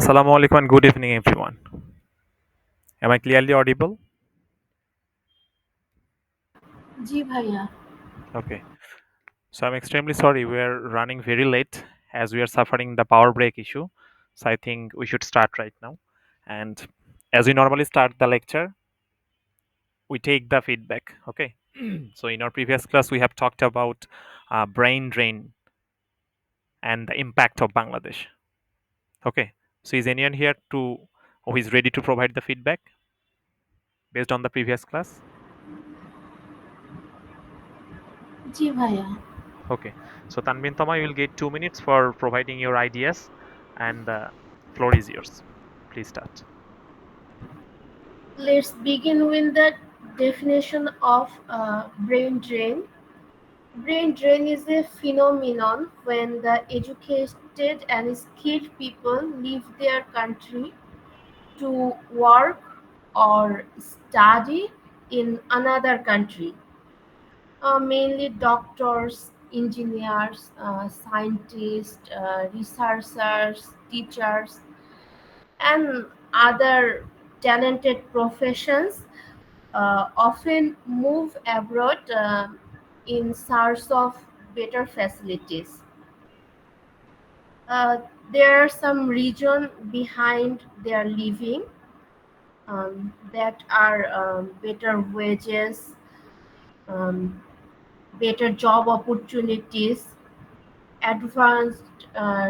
Assalamu alaikum and good evening, everyone. Am I clearly audible? जी भैया। Okay. So I'm extremely sorry. We're running very late as we are suffering the power break issue. So I think we should start right now. And as we normally start the lecture, we take the feedback. Okay. So in our previous class, we have talked about brain drain and the impact of Bangladesh. Okay. So is anyone here who is ready to provide the feedback based on the previous class? जी भैया। Okay. So Tanvin Toma, you will get 2 minutes for providing your ideas, and the floor is yours. Please start. Let's begin with the definition of brain drain. Brain drain is a phenomenon when the educated and skilled people leave their country to work or study in another country. Mainly doctors, engineers, scientists, researchers, teachers, and other talented professions often move abroad in search of better facilities. Uh, there are some reason behind their living that are better wages, um, better job opportunities, advanced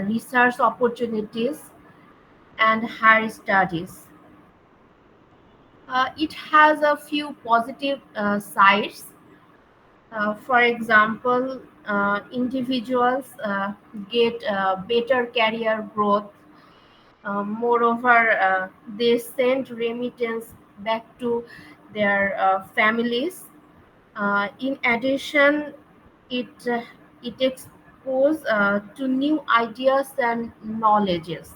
research opportunities, and higher studies. It has a few positive sides. For example, individuals get better career growth. Moreover, they send remittance back to their families. In addition, it uh, it exposes to new ideas and knowledges.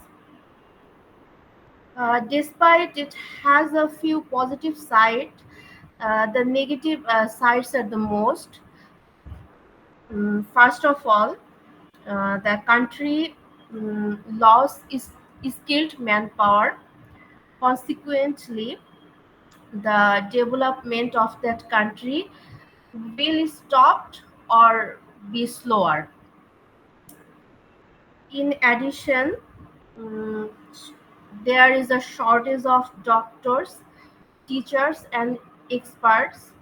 Despite it has a few positive sides, the negative sides are the most. First of all, the country lost is skilled manpower. Consequently, the development of that country will stop or be slower. In addition, mm, there is a shortage of doctors, teachers, and experts.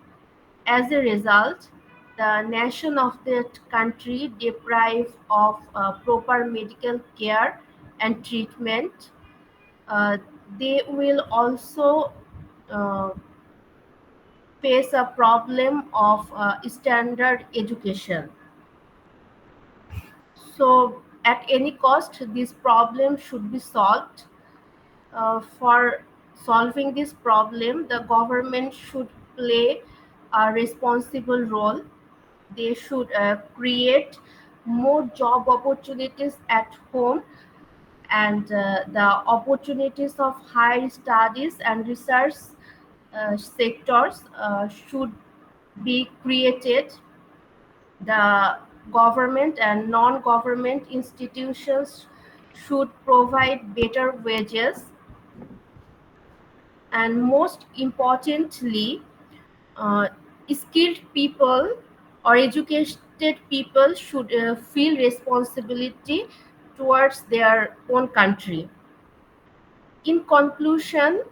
As a result, the nation of that country deprived of proper medical care and treatment. Uh, they will also uh, face a problem of standard education. So, at any cost, this problem should be solved. For solving this problem, the government should play a responsible role. They should create more job opportunities at home, and the opportunities of higher studies and research sectors should be created. The government and non-government institutions should provide better wages, and most importantly, uh, skilled people or educated people should feel responsibility towards their own country. In conclusion,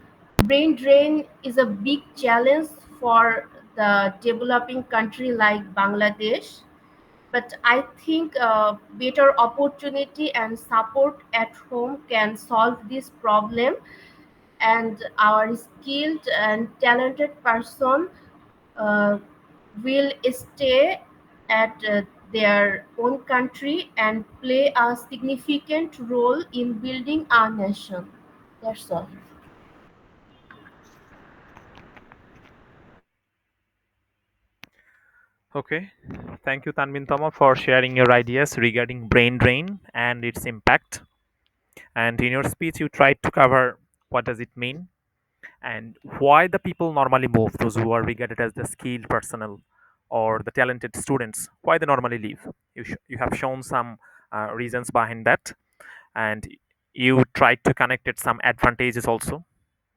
brain drain is a big challenge for the developing country like Bangladesh, but I think better opportunity and support at home can solve this problem, and our skilled and talented person uh, will stay at their own country and play a significant role in building our nation. That's all. Okay. Thank you, Tanvin Toma, for sharing your ideas regarding brain drain and its impact. And in your speech, you tried to cover what does it mean and why the people normally move, those who are regarded as the skilled personnel or the talented students, why they normally leave. You have shown some reasons behind that, and You tried to connect it some advantages also,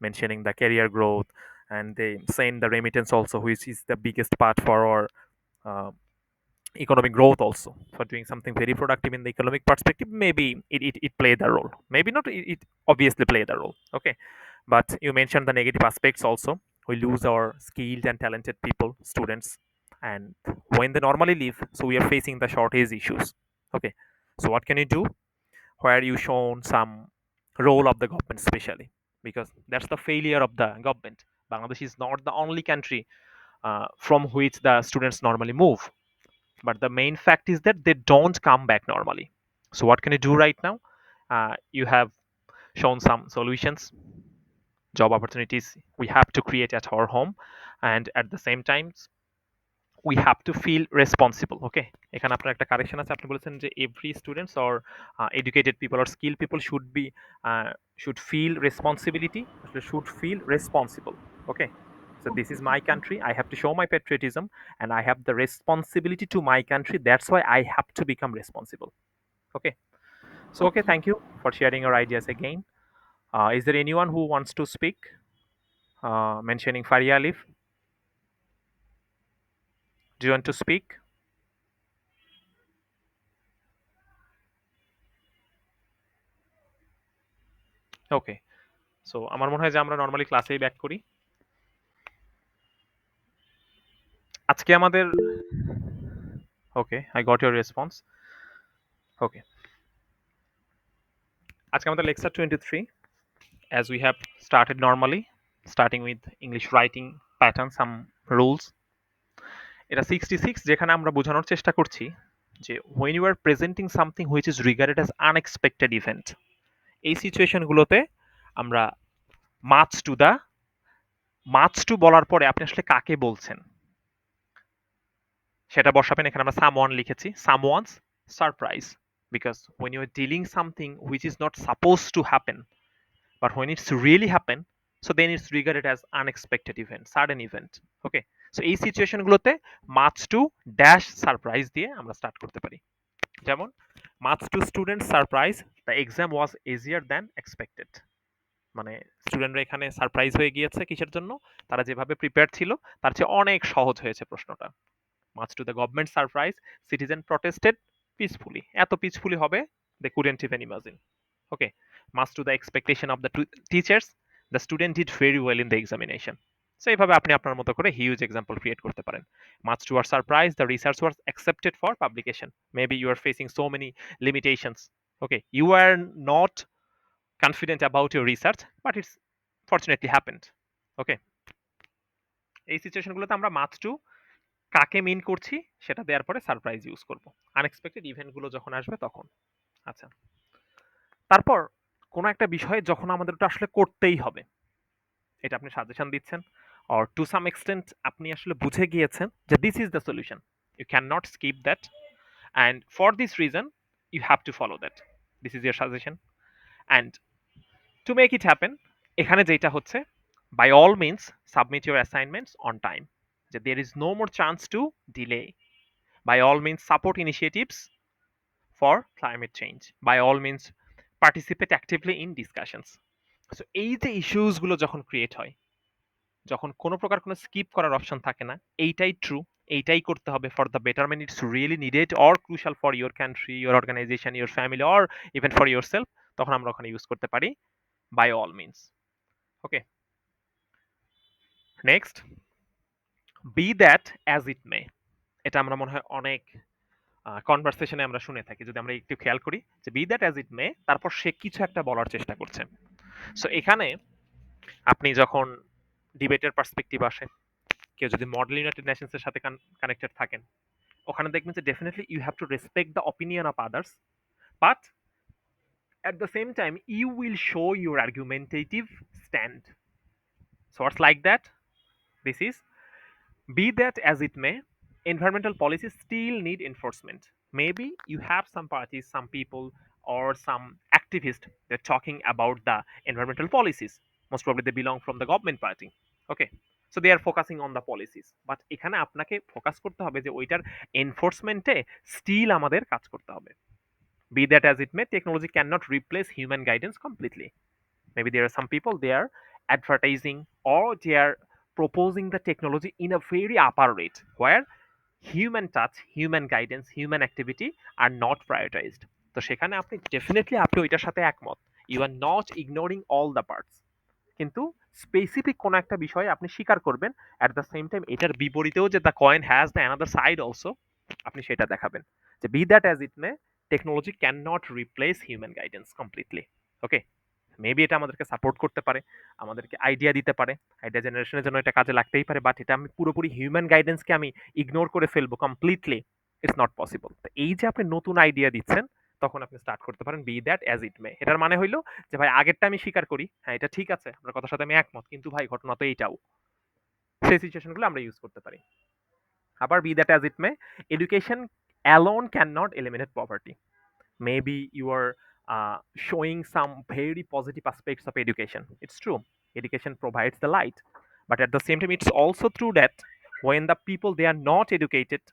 mentioning the career growth, and they saying the remittance also, which is the biggest part for our uh, economic growth also, for doing something very productive in the economic perspective. Maybe it played a role, maybe not, it obviously played a role. Okay, but you mentioned the negative aspects also. We lose our skilled and talented people, students, and when they normally leave, so we are facing the shortage issues. Okay, so what can you do, where you shown some role of the government especially, because that's the failure of the government. Bangladesh is not the only country from which the students normally move, but the main fact is that they don't come back normally. So what can you do right now? You have shown some solutions, job opportunities we have to create at our home, and at the same time we have to feel responsible. ওকে, এখানে আপনার একটা correction আছে, আপনি বলেছেন যে every students or educated people or skill people should feel responsibility, আসলে should feel responsible. Okay, so this is my country, I have to show my patriotism, and I have the responsibility to my country, that's why I have to become responsible. Okay, so okay, Okay. thank you for sharing your ideas again. Is there anyone who wants to speak, mentioning Faria Alif? Do you want to speak? Okay, so আমার মনে হয় যে আমরা normally ক্লাসেই back করি আজকে আমাদের। ওকে, I got your response. ওকে, আজকে আমাদের lecture 23, as we have started normally, starting with English writing pattern, some rules. এটা 66, যেখানে আমরা বোঝানোর চেষ্টা করছি যে when you are presenting something which is regarded as unexpected event, এই সিচুয়েশনগুলোতে আমরা much to the, much to বলার পরে আপনি আসলে কাকে বলছেন সেটা বসাবেন। এখানে আমরা সামওয়ান লিখেছি, someone's surprise, because when you are dealing something which is not supposed to happen, but when it's really happen, so then it's regarded as unexpected event, sudden event. Okay, so এই সিচুয়েশনগুলোতে much to dash surprise দিয়ে আমরা start করতে পারি। যেমন much to student surprise, the exam was easier than expected, মানে স্টুডেন্টরা এখানে সারপ্রাইজ হয়ে গিয়েছে কিসের জন্য, তারা যেভাবে প্রিপেয়ার ছিল তার চেয়ে অনেক সহজ হয়েছে প্রশ্নটা। Much to the government surprise, citizen protested peacefully, এত পিসফুলি হবে they couldn't even imagine. Okay, much to the expectation of the teachers, the student did very well in the examination. So এইভাবে আপনি আপনার মতো করে হিউজ এক্সাম্পল ক্রিয়েট করতে পারেন। Much to our surprise, the research was accepted for publication, maybe you are facing so many limitations. Okay, you are not confident about your research, but it's fortunately happened. Okay, এই সিচুয়েশনগুলোতে আমরা much two কাকে মিন করছি সেটা দেওয়ার পরে surprise use করব, unexpected ইভেন্টগুলো যখন আসবে তখন। আচ্ছা, তারপর কোনো একটা বিষয়ে যখন আমাদের ওটা আসলে করতেই হবে, এটা আপনি সাজেশন দিচ্ছেন, অর টু সাম এক্সটেন্ট আপনি আসলে বুঝে গিয়েছেন যে this is the solution, you can not skip that, and for this reason you have to follow that, this is your suggestion. And to make it happen, এখানে যেটা হচ্ছে, by all means submit your assignments on time, যে there is no more chance to delay. By all means support initiatives for climate change, by all means participate actively in discussions. So এই যে ইস্যুসগুলো যখন create হয়, যখন কোনো প্রকার কোনো skip করার অপশন থাকে না, এইটাই ট্রু, এইটাই করতে হবে for the betterment, it's really needed or crucial for your country, your organization, your family, or even for yourself, তখন আমরা ওখানে ইউজ করতে পারি by all means. Okay, next, be that as it may, এটা আমরা মনে হয় অনেক কনভারসেশনে আমরা শুনে থাকি, যদি আমরা একটু খেয়াল করি যে বি দ্যাট অ্যাজ ইট মে, তারপর সে কিছু একটা বলার চেষ্টা করছে। সো এখানে আপনি যখন ডিবেটের পার্সপেক্টিভ আসে, কেউ যদি মডেল ইউনাইটেড নেশনসের সাথে কানেক্টেড থাকেন, ওখানে দেখবেন যে definitely you have to respect the opinion of others, but at the same time you will show your argumentative stand. So what's like that, this is, be that as it may, environmental policies still need enforcement. Maybe you have some parties, some people, or some activists, they're talking about the environmental policies. Most probably they belong from the government party. Okay, so they are focusing on the policies. But এখানে আপনাকে focus করতে হবে যে ওইটার এনফোর্সমেন্টে still আমাদের কাজ করতে হবে। Be that as it may, technology cannot replace human guidance completely. Maybe there are some people, they are advertising or they are proposing the technology in a very upper rate where human touch, human guidance, human activity are not prioritized. তো সেখানে আপনি definitely আপনি ওইটার সাথে একমত। You are not ignoring all the parts, কিন্তু specific কোনো একটা বিষয়ে আপনি স্বীকার করবেন, অ্যাট দ্য সেম টাইম এটার বিপরীতেও যে the coin has the another side also, আপনি সেটা দেখাবেন। যে be that as it may, technology can not replace human guidance completely. Okay, maybe এটা আমাদেরকে সাপোর্ট করতে পারে, আমাদেরকে আইডিয়া দিতে পারে, আইডিয়া জেনারেশনের জন্য এটা কাজে লাগতেই পারে, বাট এটা আমি পুরোপুরি হিউম্যান গাইডেন্সকে আমি ইগনোর করে ফেলবো কমপ্লিটলি, ইটস নট পসিবল। তো এই যে আপনি নতুন আইডিয়া দিচ্ছেন, তখন আপনি স্টার্ট করতে পারেন বি দ্যাট অ্যাজ ইট মে। এটার মানে হইলো যে ভাই আগেরটা আমি স্বীকার করি, হ্যাঁ এটা ঠিক আছে, আপনার কথার সাথে আমি একমত, কিন্তু ভাই ঘটনা তো এইটাও। সেই সিচুয়েশনগুলো আমরা ইউজ করতে পারি। আবার be that as it may, education alone can not eliminate poverty. Maybe you are showing some very positive aspects of education. It's true, education provides the light, but at the same time it's also true that when the people they are not educated,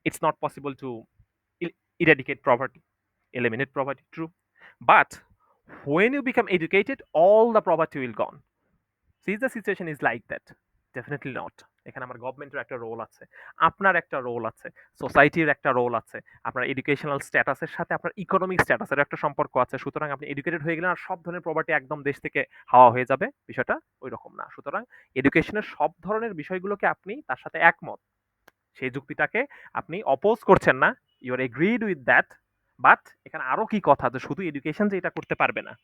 it's not possible to eradicate poverty, eliminate poverty, true. But when you become educated, all the poverty will gone. See, the situation is like that, definitely not। এখানে আমার গভর্নমেন্টের একটা role আছে, আপনার একটা role আছে, সোসাইটির একটা রোল আছে, আপনার এডুকেশনাল স্ট্যাটাসের সাথে আপনার ইকোনমিক স্ট্যাটাসের একটা সম্পর্ক আছে। সুতরাং আপনি এডুকেটেড হয়ে গেলেন আর সব ধরনের প্রপার্টি একদম দেশ থেকে হাওয়া হয়ে যাবে, বিষয়টা ওই রকম না। সুতরাং এডুকেশনের সব ধরনের বিষয়গুলোকে আপনি তার সাথে একমত, সেই যুক্তিটাকে আপনি অপোজ করছেন না, you are agreed with that. But এখানে আরো কি কথা, যে শুধু এডুকেশন যে এটা করতে পারবে না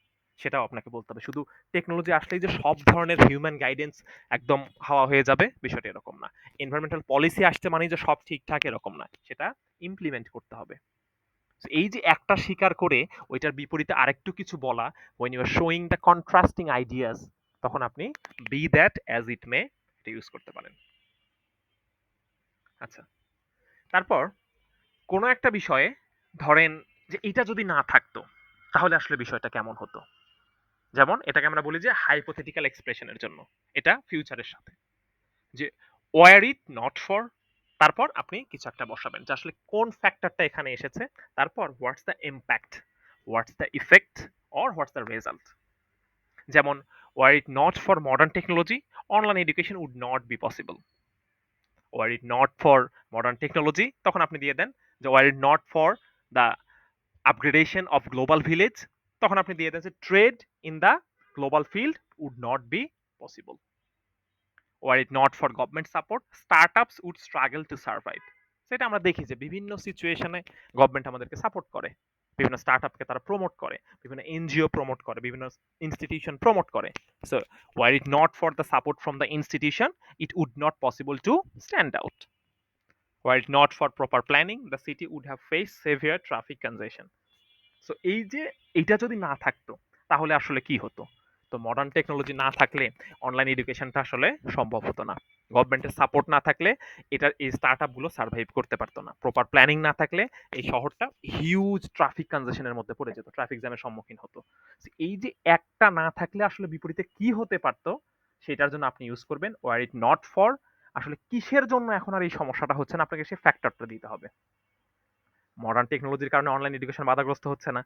সেটাও আপনাকে বলতে হবে। শুধু টেকনোলজি আসলেই যে সব ধরনের হিউম্যান গাইডেন্স একদম হাওয়া হয়ে যাবে, বিষয়টা এরকম না। এনভায়রনমেন্টাল পলিসি আসছে মানে যে সব ঠিকঠাক এরকম না, সেটা ইমপ্লিমেন্ট করতে হবে। So, এই যে একটা স্বীকার করে ওইটার বিপরীতে আরেকটু কিছু বলা, when you are showing the contrasting ideas, তখন আপনি be that as it may এটা ইউজ করতে পারেন। আচ্ছা, তারপর কোনো একটা বিষয়ে ধরেন যে এটা যদি না থাকতো তাহলে আসলে বিষয়টা কেমন হতো। যেমন এটাকে আমরা বলি যে হাইপোথেটিক্যাল এক্সপ্রেশনের জন্য, এটা ফিউচারের সাথে, যে ওয়ার ইট নট ফর, তারপর আপনি কিছু একটা বসাবেন যে আসলে কোন ফ্যাক্টরটা এখানে এসেছে, তারপর what's the impact, what's the effect, or what's the result. যেমন were it not for modern technology, online education would not be possible. Were it not for modern technology, তখন আপনি দিয়ে দেন যে were it not for the upgradation of global village, তখন আপনি দিয়ে দেন যে trade in the global field would not be possible. Were it not for government support, startups would struggle to survive. সেটা আমরা দেখি যে বিভিন্ন সিচুয়েশনে গভর্নমেন্ট আমাদেরকে সাপোর্ট করে, বিভিন্ন স্টার্টআপকে তারা প্রমোট করে, বিভিন্ন এনজিও প্রমোট করে, বিভিন্ন ইনস্টিটিউশন প্রমোট করে। So were it not for the support from the institution, it would not possible to stand out. Were it not for proper planning, the city would have face severe traffic congestion. So এই যে এইটা যদি না থাকতো তাহলে আসলে কি হতো। তো মডার্ন টেকনোলজি না থাকলে অনলাইন এডুকেশনটা আসলে সম্ভব হতো না। গভর্নমেন্টের সাপোর্ট না থাকলে এটা এই স্টার্টআপ গুলো সার্ভাইভ করতে পারতো না। প্রপার প্ল্যানিং না থাকলে এই শহরটা হিউজ ট্রাফিক কনজেশনের মধ্যে পড়ে যেত, ট্রাফিক জ্যামের সম্মুখীন হতো। এই যে একটা না থাকলে আসলে বিপরীতে কি হতে পারতো, সেটার জন্য আপনি ইউজ করবেন ওয়ার ইট নট ফর, আসলে কিসের জন্য এখন আর এই সমস্যাটা হচ্ছে না, আপনাকে সেই ফ্যাক্টরটা দিতে হবে। মডার্ন টেকনোলজির কারণে অনলাইন এডুকেশন বাধাগ্রস্ত হচ্ছে না,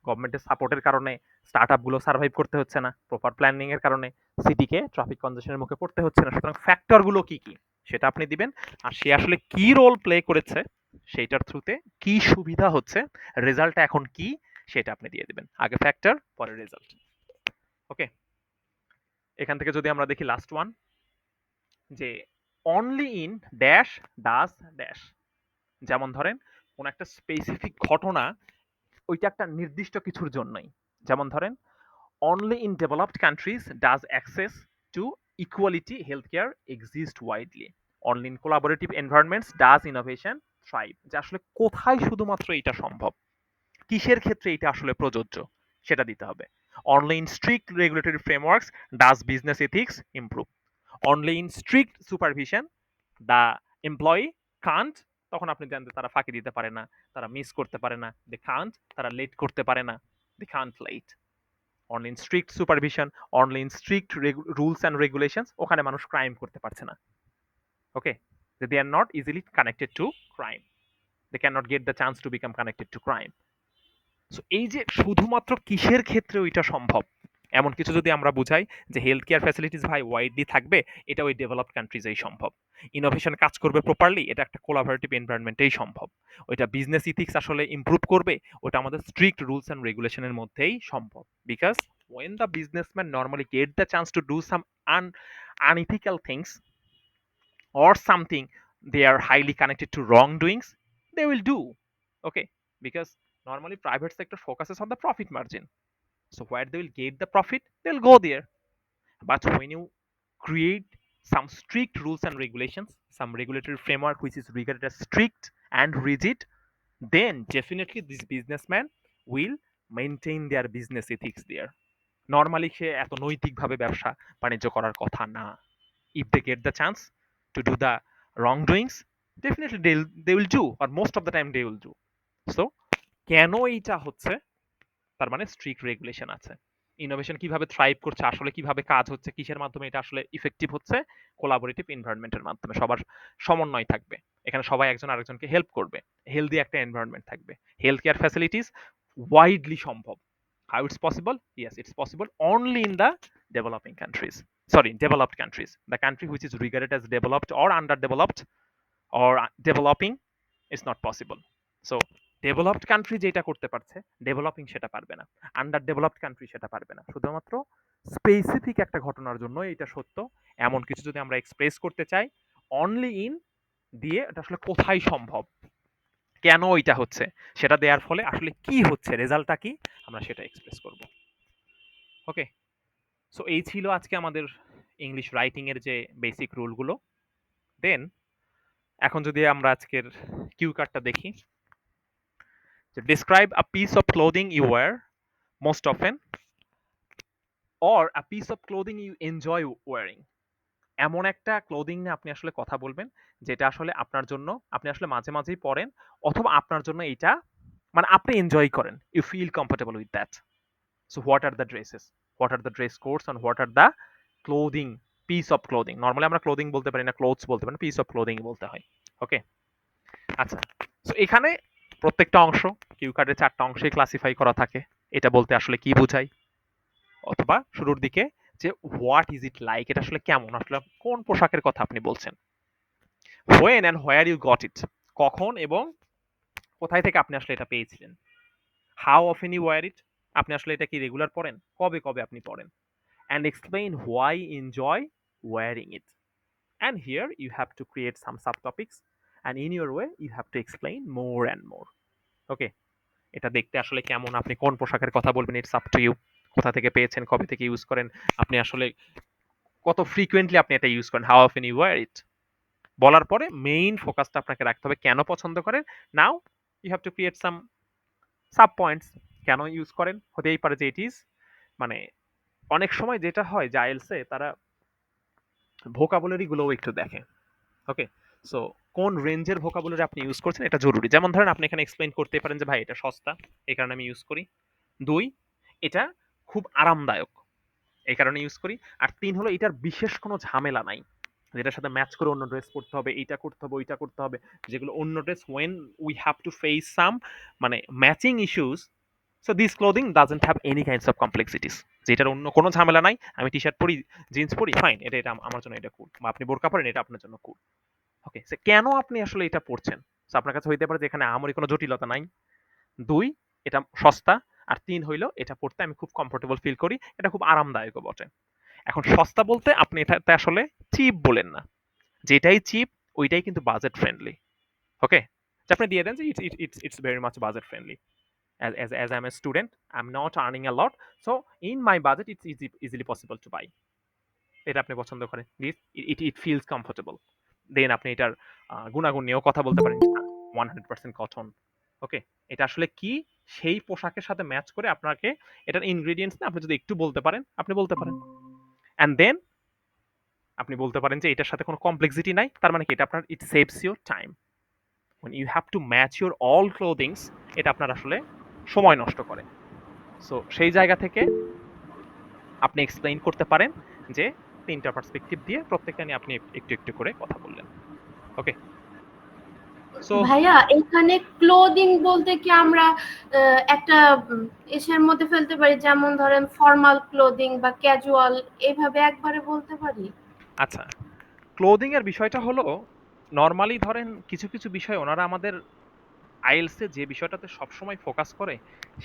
গভর্নমেন্টের সাপোর্টের কারণে স্টার্টআপ গুলো সার্ভাইভ করতে হচ্ছে না, প্রপার প্ল্যানিং এর কারণে সিটিকে ট্রাফিক কনজেশনের মুখে পড়তে হচ্ছে না। সুতরাং ফ্যাক্টর গুলো কি কি সেটা আপনি দিবেন, আর সে আসলে কি রোল প্লে করেছে সেইটার থ্রুতে কি সুবিধা হচ্ছে, রেজাল্টটা এখন কি সেটা আপনি দিয়ে দিবেন। আগে ফ্যাক্টর পরে রেজাল্ট। ওকে, এখান থেকে যদি আমরা দেখি লাস্ট ওয়ান, যে only in dash does dash. যেমন ধরেন কোন একটা স্পেসিফিক ঘটনা, ওইটা একটা নির্দিষ্ট কিছুর জন্যই। যেমন ধরেন only in developed countries does access to equality health care exist widely, only in collaborative environments does innovation thrive. যে আসলে কোথায় শুধুমাত্র এটা সম্ভব, কিসের ক্ষেত্রে এটা আসলে প্রযোজ্য সেটা দিতে হবে। Only in strict regulatory frameworks does business ethics improve, only in strict supervision the employee can't, তখন আপনি জানতে তারা ফাঁকি দিতে পারে না, তারা মিস করতে পারে না, দে কান্ট, তারা লেট করতে পারে না, they can't late. Only in strict supervision, only in strict rules and regulations, ওখানে মানুষ ক্রাইম করতে পারছে না। Okay, they are not easily connected to crime, they can not get the chance to become connected to crime. So এই যে শুধুমাত্র কিসের ক্ষেত্রে ওইটা সম্ভব, এমন কিছু যদি আমরা বুঝাই যে হেলথ কেয়ার ফ্যাসিলিটিস ভাই ওয়াইডলি থাকবে, এটা ওই ডেভেলপড কান্ট্রিজেই সম্ভব। ইনোভেশন কাজ করবে প্রপারলি, এটা একটা কোলাবোরেটিভ এনভায়রনমেন্টেই সম্ভব। ওইটা বিজনেস ইথিক্স আসলে ইমপ্রুভ করবে, ওটা আমাদের স্ট্রিক্ট রুলস অ্যান্ড রেগুলেশনের মধ্যেই সম্ভব। Because when the businessman normally get the chance to do some unethical things or something they are highly connected to wrongdoings, they will do. Okay, because normally private sector focuses on the profit margin, so where they will get the profit they'll go there. But when you create some strict rules and regulations, some regulatory framework which is regarded as strict and rigid, then definitely this businessman will maintain their business ethics there. Normally সে এত নৈতিকভাবে ব্যবসা বাণিজ্য করার কথা না। If they get the chance to do the wrongdoings, definitely they will do, or most of the time they will do. So কেন এইটা হচ্ছে, তার মানে স্ট্রিক্ট রেগুলেশন আছে। ইনোভেশন কিভাবে থ্রাইভ করছে, আসলে কিভাবে কাজ হচ্ছে, কিসের মাধ্যমে এটা আসলে ইফেক্টিভ হচ্ছে, কোলাবোরেটিভ এনভায়রনমেন্টের মাধ্যমে সবার সমন্বয় থাকবে, এখানে সবাই একজন আরেকজনকে হেল্প করবে, হেলদি একটা এনভায়রনমেন্ট থাকবে, হেলথ কেয়ার ফ্যাসিলিটিস ওয়াইডলি সম্ভব। How it's possible? Yes, it's possible only in the developing countries, sorry, developed countries, the country which is regarded as developed or underdeveloped or developing is not possible. So developed country যেটা করতে পারছে developing সেটা পারবে না, under developed country সেটা পারবে না। শুধুমাত্র স্পেসিফিক একটা ঘটনার জন্য এটা সত্য, এমন কিছু যদি আমরা এক্সপ্রেস করতে চাই অনলি ইন দিয়ে, এটা আসলে কোথায় সম্ভব, কেন এটা হচ্ছে, সেটা দেওয়ার ফলে আসলে কি হচ্ছে, রেজাল্টটা কি, আমরা সেটা এক্সপ্রেস করব। ওকে, সো এই ছিল আজকে আমাদের ইংলিশ রাইটিং এর যে বেসিক রুলগুলো। দেন এখন যদি আমরা আজকের কিউ কার্ডটা দেখি, describe a piece of clothing you wear most often or a piece of clothing you enjoy wearing. এমন একটা ক্লোদিং নিয়ে আপনি আসলে কথা বলবেন যেটা আসলে আপনার জন্য, আপনি আসলে মাঝে মাঝেই পরেন, অথবা আপনার জন্য এটা মানে আপনি এনজয় করেন, you feel comfortable with that. So what are the dresses, what are the dress codes and what are the clothing, piece of clothing, normally আমরা ক্লোদিং বলতে পারি না, ক্লোথস বলতে পারি না, পিস অফ ক্লোদিং বলতে হয়। ওকে, আচ্ছা, সো এখানে প্রত্যেকটা অংশ কিউ কার্ডের 4টা অংশে ক্লাসিফাই করা থাকে, এটা বলতে আসলে কি বোঝায়, অথবা শুরুর দিকে যে হোয়াট ইজ ইট লাইক, এটা আসলে কেমন, আসলে কোন পোশাকের কথা আপনি বলছেন, when and where you got it, কখন এবং কোথায় থেকে আপনি আসলে এটা পেয়েছিলেন, how often you wear it, আপনি আসলে এটা কি রেগুলার পরেন, কবে কবে আপনি পরেন, and explain why enjoy wearing it, and here you have to create some subtopics and in your way you have to explain more and more. Okay, এটা দেখতে আসলে কেমন, আপনি কোন পোশাকের কথা বলবেন, ইটস আপ টু ইউ, কোথা থেকে পেয়েছেন, কবে থেকে ইউজ করেন, আপনি আসলে কত ফ্রিকুয়েন্টলি আপনি এটা ইউজ করেন, হাউ অফেন ইউ ওয়্যার ইট, বলার পরে মেইন ফোকাসটা আপনাকে রাখতে হবে কেন পছন্দ করেন। Now you have to create some sub points, কেন ইউজ করেন, হতেই পারে যে ইট ইজ মানে অনেক সময় যেটা হয় যে আইএলসে তারা ভোকাবুলারি গুলোও একটু দেখে। ওকে, সো কোন রেঞ্জের ভোকাবুলারি আপনি ইউজ করছেন এটা জরুরি। যেমন ধরেন আপনি এখানে এক্সপ্লেইন করতে পারেন যে ভাই এটা সস্তা, এই কারণে আমি ইউজ করি। 2, এটা খুব আরামদায়ক, এই কারণে ইউজ করি। আর 3 হলো এটার বিশেষ কোনো ঝামেলা নাই, যেটার সাথে ম্যাচ করে অন্য ড্রেস পড়তে হবে, এইটা করতে হবে, ওইটা করতে হবে, যেগুলো অন্য dress when we have to face some মানে matching issues, so this clothing doesn't have any kinds of complexities, যেটার অন্য কোনো ঝামেলা নাই, আমি টি শার্ট পরি, জিন্স পরি, ফাইন, এটা এটা আমার জন্য এটা কুল, বা আপনি বোরকা পরেন, এটা আপনার জন্য কুল। ওকে, সো কেন আপনি আসলে এটা পড়ছেন, সো আপনার কাছে হইতে পারে যে এখানে আমারই কোনো জটিলতা নাই। 2, এটা সস্তা। আর 3 হইলো এটা পড়তে আমি খুব কমফোর্টেবল ফিল করি, এটা খুব আরামদায়কও বটে। এখন সস্তা বলতে আপনি এটাতে আসলে চিপ বলেন না, যেটাই চিপ ওইটাই কিন্তু বাজেট ফ্রেন্ডলি। ওকে, আপনি দিয়ে দেন যে it's very much budget friendly, as I'm a student, I'm not earning a lot, so in my budget it's easily possible to buy, এটা আপনি পছন্দ করেন, it feels comfortable, দেন আপনি এটার গুণাগুণ নিয়েও কথা বলতে পারেন, 100% কটন। ওকে, এটা আসলে কি সেই পোশাকের সাথে ম্যাচ করে আপনাকে এটার ইনগ্রেডিয়েন্টস না আপনি যদি একটু বলতে পারেন, আপনি বলতে পারেন। অ্যান্ড দেন আপনি বলতে পারেন যে এটার সাথে কোনো কমপ্লেক্সিটি নাই, তার মানে কি এটা আপনার it saves your time, when you have to match your all clothings, এটা আপনার আসলে সময় নষ্ট করে। সো সেই জায়গা থেকে আপনি এক্সপ্লেইন করতে পারেন যে 3টা পার্সপেক্টিভ দিয়ে প্রত্যেকটা নিয়ে আপনি একটু একটু করে কথা বললেন। ওকে, সো ভাইয়া এখানে ক্লোদিং বলতে কি আমরা একটা এসের মধ্যে ফেলতে পারি, যেমন ধরেন ফর্মাল ক্লোদিং বা ক্যাজুয়াল, এইভাবে একবারে বলতে পারি? আচ্ছা, ক্লোদিং এর বিষয়টা হলো নরমালি ধরেন কিছু কিছু বিষয় ওনারা আমাদের আইএলস এ যে বিষয়টাতে সবসময় ফোকাস করে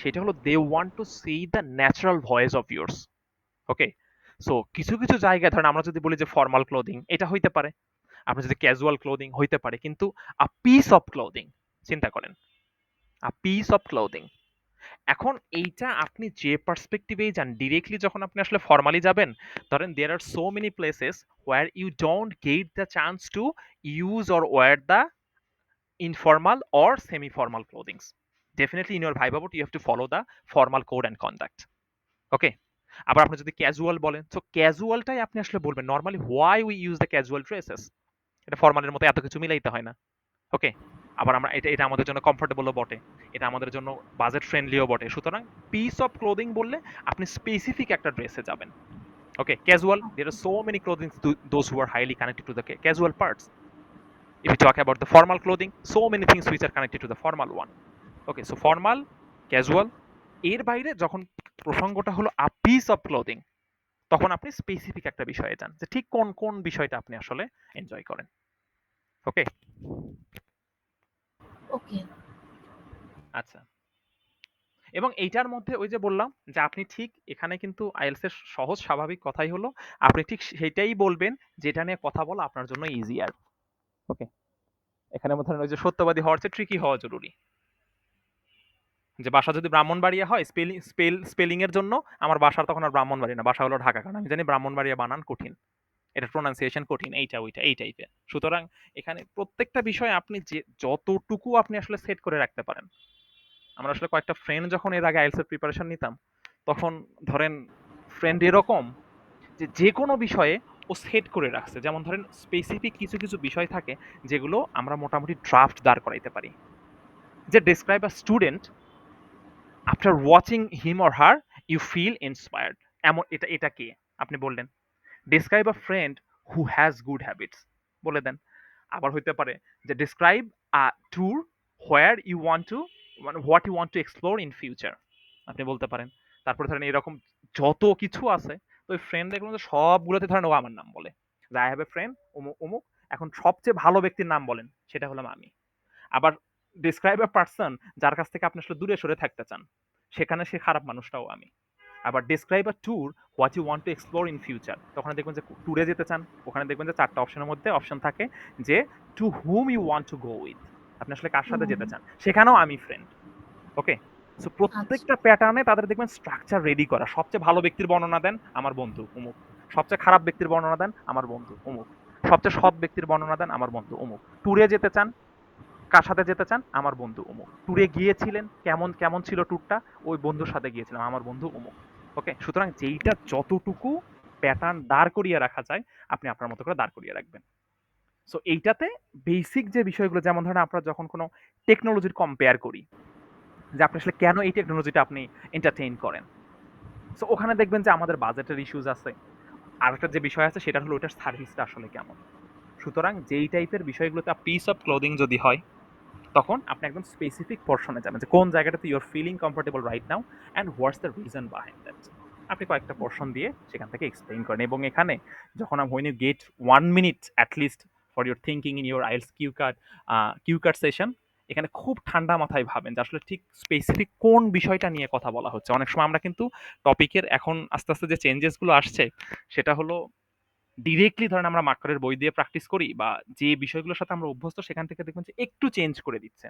সেটা হলো they want to see the natural voice of yours. Okay, so কিছু কিছু জায়গায় ধরেন আমরা যদি বলি যে ফর্মাল ক্লোদিং এটা হইতে পারে, আপনার যদি ক্যাজুয়াল ক্লোদিং হইতে পারে, কিন্তু আ পিস অফ ক্লোদিং, চিন্তা করেন, আ পিস অফ ক্লোদিং, এখন এইটা আপনি যে পার্সপেক্টিভেই যান, ডিরেক্টলি যখন আপনি আসলে ফর্মালি যাবেন, ধরেন there are so many places where you don't get the chance to use or wear the informal or semi-formal clothings. Definitely in your viva board you have to follow the formal code and conduct. ওকে, আবার আপনি যদি casual বলেন, তো ক্যাজুয়ালটাই আপনি আসলে বলবেন normally why we use the casual dresses, এটা ফর্মালের মতো এত কিছু মিলাইতে হয় না। ওকে, আবার আমরা এটা এটা আমাদের জন্য কমফোর্টেবলও বটে, এটা আমাদের জন্য বাজেট ফ্রেন্ডলিও বটে। সুতরাং পিস অফ ক্লোদিং বললে আপনি স্পেসিফিক একটা ড্রেসে যাবেন। Okay, casual, there are so many clothing those who are highly connected to the casual parts. If you talk about the formal clothing, so many things which are connected to the formal one. Okay, so formal, casual, এর বাইরে যখন প্রসঙ্গটা হলো a piece of clothing, তখন আপনি specific একটা বিষয়ে যান যে ঠিক কোন কোন বিষয়টা আপনি আসলে এনজয় করেন। ওকে, ওকে। আচ্ছা, এবং এইটার মধ্যে ওই যে বললাম যে আপনি ঠিক এখানে কিন্তু আইএলস এর সহজ স্বাভাবিক কথাই হলো আপনি ঠিক সেটাই বলবেন যেটা নিয়ে কথা বলা আপনার জন্য ইজিয়ার। ওকে, এখানে ধরেন ওই যে সত্যবাদী হওয়ার চেয়ে ট্রিকি হওয়া জরুরি। যে বাসা যদি ব্রাহ্মণবাড়িয়া হয়, স্পেলিং এর জন্য আমার বাসার তখন আর ব্রাহ্মণবাড়িয়া না, বাসা হলো ঢাকা, কারণ আমি জানি ব্রাহ্মণবাড়িয়া বানান কঠিন, এটা প্রোনাউন্সিয়েশন কঠিন, এইটা ওইটা এই টাইপের। সুতরাং এখানে প্রত্যেকটা বিষয় আপনি যে যতটুকু আপনি আসলে সেট করে রাখতে পারেন। আমরা আসলে কয়েকটা ফ্রেন্ড যখন এর আগে আইএলটিএস এর প্রিপারেশন নিতাম, তখন ধরেন ফ্রেন্ড এরকম যে যে কোনো বিষয়ে ও সেট করে রাখছে, যেমন ধরেন স্পেসিফিক কিছু কিছু বিষয় থাকে যেগুলো আমরা মোটামুটি ড্রাফট দাঁড় করাইতে পারি, যে describe a student after watching him or her you feel inspired, এমন এটা এটা কে আপনি বললেন। Describe a friend who has good habits, বলে দেন। আবার হইতে পারে যে describe a tour where you want to, মানে what you want to explore in future, আপনি বলতে পারেন। তারপরে ধরেন এরকম যত কিছু আছে, তো ওই ফ্রেন্ড দেখুন সবগুলোতে ধরেন ও আমার নাম বলে, যে আই হ্যাভ এ ফ্রেন্ড অমুক অমুক, এখন সবচেয়ে ভালো ব্যক্তির নাম বলেন, সেটা হলাম আমি। আবার ডিসক্রাইব আ পারসন যার কাছ থেকে আপনি আসলে দূরে সরে থাকতে চান, সেখানে সে খারাপ মানুষটাও আমি। আবার describe a tour what you want to explore in future, তখন দেখবেন যে ট্যুরে যেতে চান, ওখানে দেখবেন যে চারটা অপশনের মধ্যে অপশন থাকে যে to whom you want to go with, আপনি আসলে কার সাথে হুম। যেতে চান, সেখানেও আমি ফ্রেন্ড। ওকে, সো আচ্ছা। প্রত্যেকটা প্যাটার্নে তাদের দেখবেন স্ট্রাকচার রেডি করা, সবচেয়ে ভালো ব্যক্তির বর্ণনা দেন আমার বন্ধু অমুক, সবচেয়ে খারাপ ব্যক্তির বর্ণনা দেন আমার বন্ধু অমুক, সবচেয়ে সৎ ব্যক্তির বর্ণনা দেন আমার বন্ধু অমুক, ট্যুরে যেতে চান কার সাথে যেতে চান আমার বন্ধু অমুক, ট্যুরে গিয়েছিলেন কেমন কেমন ছিল ট্যুরটা, ওই বন্ধুর সাথে গিয়েছিলাম আমার বন্ধু অমুক। ওকে, সুতরাং যেইটা যতটুকু প্যাটার্ন দাঁড় করিয়ে রাখা যায় আপনি আপনার মতো করে দাঁড় করিয়ে রাখবেন। সো এইটাতে বেসিক যে বিষয়গুলো, যেমন ধরেন আপনারা যখন কোনো টেকনোলজির কম্পেয়ার করি, যে আপনি আসলে কেন এই টেকনোলজিটা আপনি এন্টারটেইন করেন, সো ওখানে দেখবেন যে আমাদের বাজেটের ইস্যুস আছে, আর একটা যে বিষয় আছে সেটা হলো ওটার সার্ভিসটা আসলে কেমন। সুতরাং যেই টাইপের বিষয়গুলোতে পিস অফ ক্লোদিং যদি হয়, তখন আপনি একদম স্পেসিফিক পোর্শনে যাবেন যে কোন জায়গাটাতে you're feeling comfortable right now and what's the reason behind that. আপনি কয়েকটা পোর্শন দিয়ে সেখান থেকে এক্সপ্লেইন করেন, এবং এখানে যখন when you get 1 minute at least for your thinking in your IELTS cue card session, এখানে খুব ঠান্ডা মাথায় ভাবেন যে আসলে ঠিক স্পেসিফিক কোন বিষয়টা নিয়ে কথা বলা হচ্ছে। অনেক সময় আমরা কিন্তু টপিকের এখন আস্তে আস্তে যে চেঞ্জেসগুলো আসছে, সেটা হলো ডিরেক্টলি ধরেন আমরা মার্কারের বই দিয়ে প্র্যাকটিস করি, বা যে বিষয়গুলোর সাথে আমরা অভ্যস্ত সেখান থেকে দেখবেন যে একটু চেঞ্জ করে দিচ্ছে,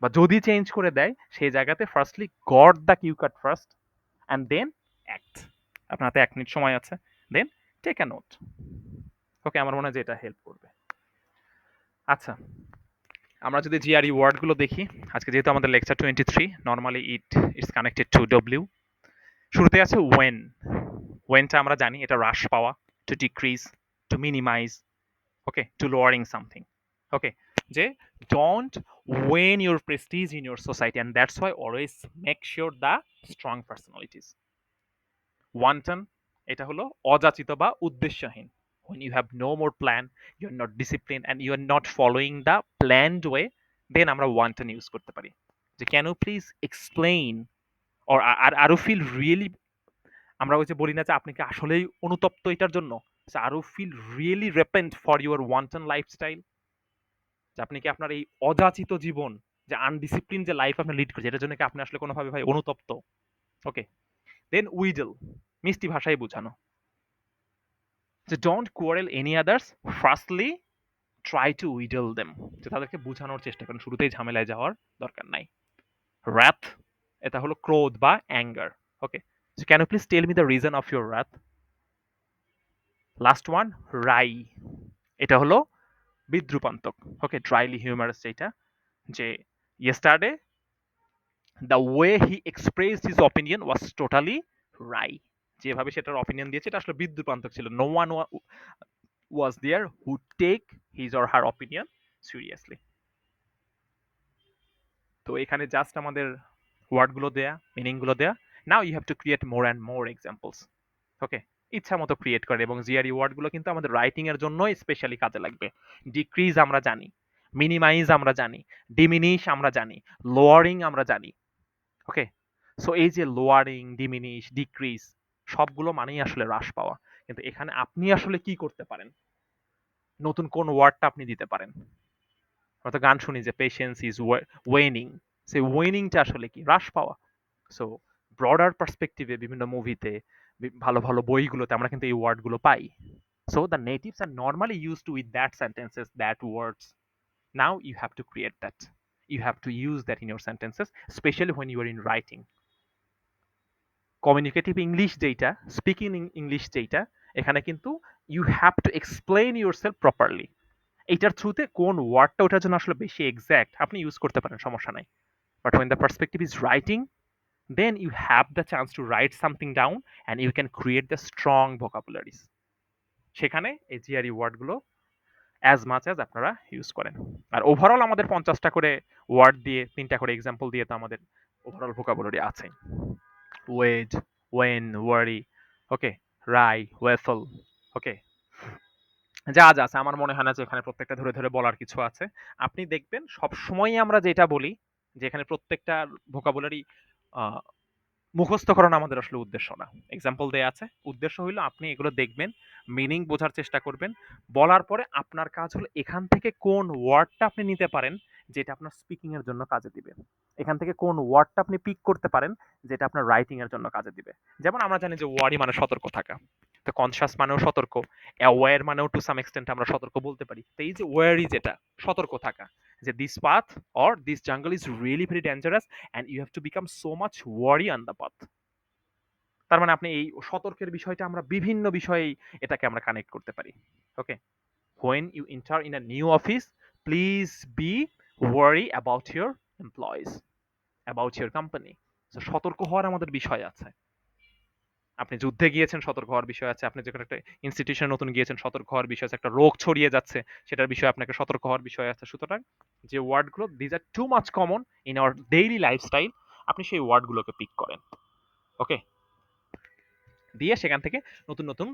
বা যদি চেঞ্জ করে দেয় সেই জায়গাতে firstly got the cue cut first and then act. আপনার হাতে 1 মিনিট সময় আছে, দেন টেক আ নোট। ওকে, আমার মনে হয় যে এটা হেল্প করবে। আচ্ছা, আমরা যদি জিআরই ওয়ার্ডগুলো দেখি, আজকে যেহেতু আমাদের lecture 23, normally it's connected to W. শুরুতে আছে ওয়েন। ওয়েনটা আমরা জানি এটা হ্রাস পাওয়া, to decrease, to minimize, okay, to lowering something. Okay, যে don't wane your prestige in your society, and that's why always make sure the strong personalities. Wanton, এটা হলো অযাচিত বা উদ্দেশ্যহীন, when you have no more plan, you're not disciplined and you are not following the planned way, then আমরা wanton use করতে পারি যে can you please explain or আরো feel really, আমরা ওই যে বলি না যে আপনি কি আসলেই অনুতপ্ত এটার জন্য, আরো feel really repent for your wanton lifestyle, যে আপনি কি আপনার এই অযাচিত জীবন, যে আনডিসিপ্লিন যে লাইফ আপনি লিড করছেন, এটার জন্য কি আপনি আসলে কোনোভাবে ভাই অনুতপ্ত? ওকে, দেন উইডল, মিষ্টি ভাষায় বোঝানো যে don't quarrel any others, firstly try to wheedle them, যে তাদেরকে বোঝানোর চেষ্টা করেন, শুরুতেই ঝামেলায় যাওয়ার দরকার নাই। wrath, এটা হলো ক্রোধ বা anger. Okay, so can you please tell me the reason of your wrath? Last one, wry, এটা হলো বিদ্রুপান্তক। ওকে, ড্রাইলি হিউমারাস, যেটা যে yesterday the way he expressed his opinion was totally right, যেভাবে সেটার অপিনিয়ন দিয়েছে এটা আসলে বিদ্রুপান্তক ছিল। no one was there who take his or her opinion seriously. তো এখানে জাস্ট আমাদের ওয়ার্ডগুলো দেয়া, মিনিংগুলো দেয়া। Now you have to create more and more examples. Okay, ইচ্ছা মতো ক্রিয়েট করে, এবং জিআরই ওয়ার্ডগুলো কিন্তু আমাদের রাইটিং এর জন্য স্পেশালি কাজে লাগবে। ডিক্রিজ আমরা জানি, মিনিমাইজ আমরা জানি, ডিমিনিশ আমরা জানি, লোয়ারিং আমরা জানি। ওকে, সো এই যে লোয়ারিং, ডিমিনিশ, ডিক্রিজ সবগুলো মানেই আসলে হ্রাস পাওয়া। কিন্তু এখানে আপনি আসলে কি করতে পারেন, নতুন কোন ওয়ার্ডটা আপনি দিতে পারেন? আমরা তো গান শুনি যে পেশেন্স ইজ ওয়েনিং, সেই ওয়েনিংটা আসলে কি? হ্রাস পাওয়া। সো ব্রডার পার্সপেক্টিভে বিভিন্ন মুভিতে, ভালো ভালো বইগুলোতে আমরা কিন্তু এই ওয়ার্ডগুলো পাই। So the natives are normally used with that sentences, that words. Now you have to create that, you have to use that in your sentences, especially when you are in writing. Communicative English যেটা, speaking English যেটা, এখানে কিন্তু you have to explain yourself properly. এইটার থ্রুতে কোন ওয়ার্ডটা ওটার জন্য আসলে বেশি এক্সাক্ট আপনি ইউজ করতে পারেন, সমস্যা নাই। But when the perspective is writing, then you have the chance to write something down and you can create the strong vocabularies. সেখানে এই জিআরই ওয়ার্ডগুলো অ্যাজ মাচ অ্যাজ আপনারা ইউজ করেন। আর ওভারঅল আমাদের 50টা করে ওয়ার্ড দিয়ে 3টা করে এক্সাম্পল দিয়ে তো আমাদের ওভারঅল ভোকাবুলারি আছে। ওয়েড, ওয়েন, ওয়ারি, ওকে, রাই, ওয়েফল, ওকে, যা যা আছে আমার মনে হয় না যে এখানে প্রত্যেকটা ধরে ধরে বলার কিছু আছে। আপনি দেখবেন সবসময়ই আমরা যেটা বলি যে এখানে প্রত্যেকটা ভোকাবুলারি মুখস্থ করানো আমাদের আসলে উদ্দেশ্য না। এক্সাম্পল দেয়া আছে, উদ্দেশ্য হইলো আপনি এগুলো দেখবেন, মিনিং বোঝার চেষ্টা করবেন, বলার পরে আপনার কাজ হলো এখান থেকে কোন ওয়ার্ডটা আপনি নিতে পারেন যেটা আপনার স্পিকিং এর জন্য কাজে দিবে, এখান থেকে কোন ওয়ার্ডটা আপনি পিক করতে পারেন যেটা আপনার রাইটিং এর জন্য কাজে দিবে। যেমন আমরা জানি যে ওয়ারি মানে সতর্ক থাকা, তো কনসাস মানেও সতর্ক, অ্যাওয়্যার মানেও টু সাম এক্সটেন্ট আমরা সতর্ক বলতে পারি। তো এই যে ওয়ারি, যেটা সতর্ক থাকা, যে this path or this jungle is really very dangerous and you have to become so much wary on the path. তার মানে আপনি এই সতর্কের বিষয়টা আমরা বিভিন্ন বিষয়ে এটাকে আমরা কানেক্ট করতে পারি। ওকে, when you enter in a new office, please be worry about your employees, about your company. So সতর্ক হওয়ার আমাদের বিষয় আছে। আপনি যুদ্ধে গিয়েছেন, সতর্ক হওয়ার বিষয় আছে। আপনি যখন একটা ইনস্টিটিউশনে নতুন গিয়েছেন, সতর্ক হওয়ার বিষয় আছে। একটা রোগ ছড়িয়ে যাচ্ছে, সেটার বিষয়ে আপনাকে সতর্ক হওয়ার বিষয় আছে। সুতরাং যে ওয়ার্ডগুলো these are too much common in our daily lifestyle, আপনি সেই ওয়ার্ডগুলোকে পিক করেন। ওকে, দিয়ে সেখান থেকে নতুন নতুন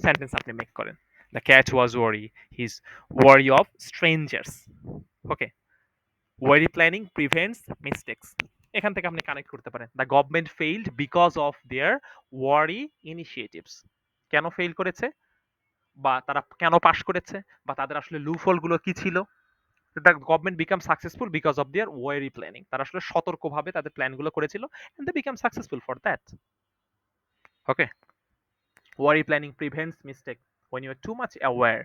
সেন্টেন্স আপনি মেক করেন। The cat was worry, his worry of strangers. Okay, worry planning prevents mistakes, এখান থেকে আপনি কানেক্ট করতে পারেন। The government failed because of their worry initiatives, কেন ফেইল করেছে, বা তারা কেন পাশ করেছে, বা তাদের আসলে লুফলগুলো কি ছিল। The government become successful because of their wary planning, তারা আসলে সতর্কভাবে তাদের প্ল্যানগুলো করেছিল and they become successful for that. Okay, worry planning prevents mistake when you are too much aware,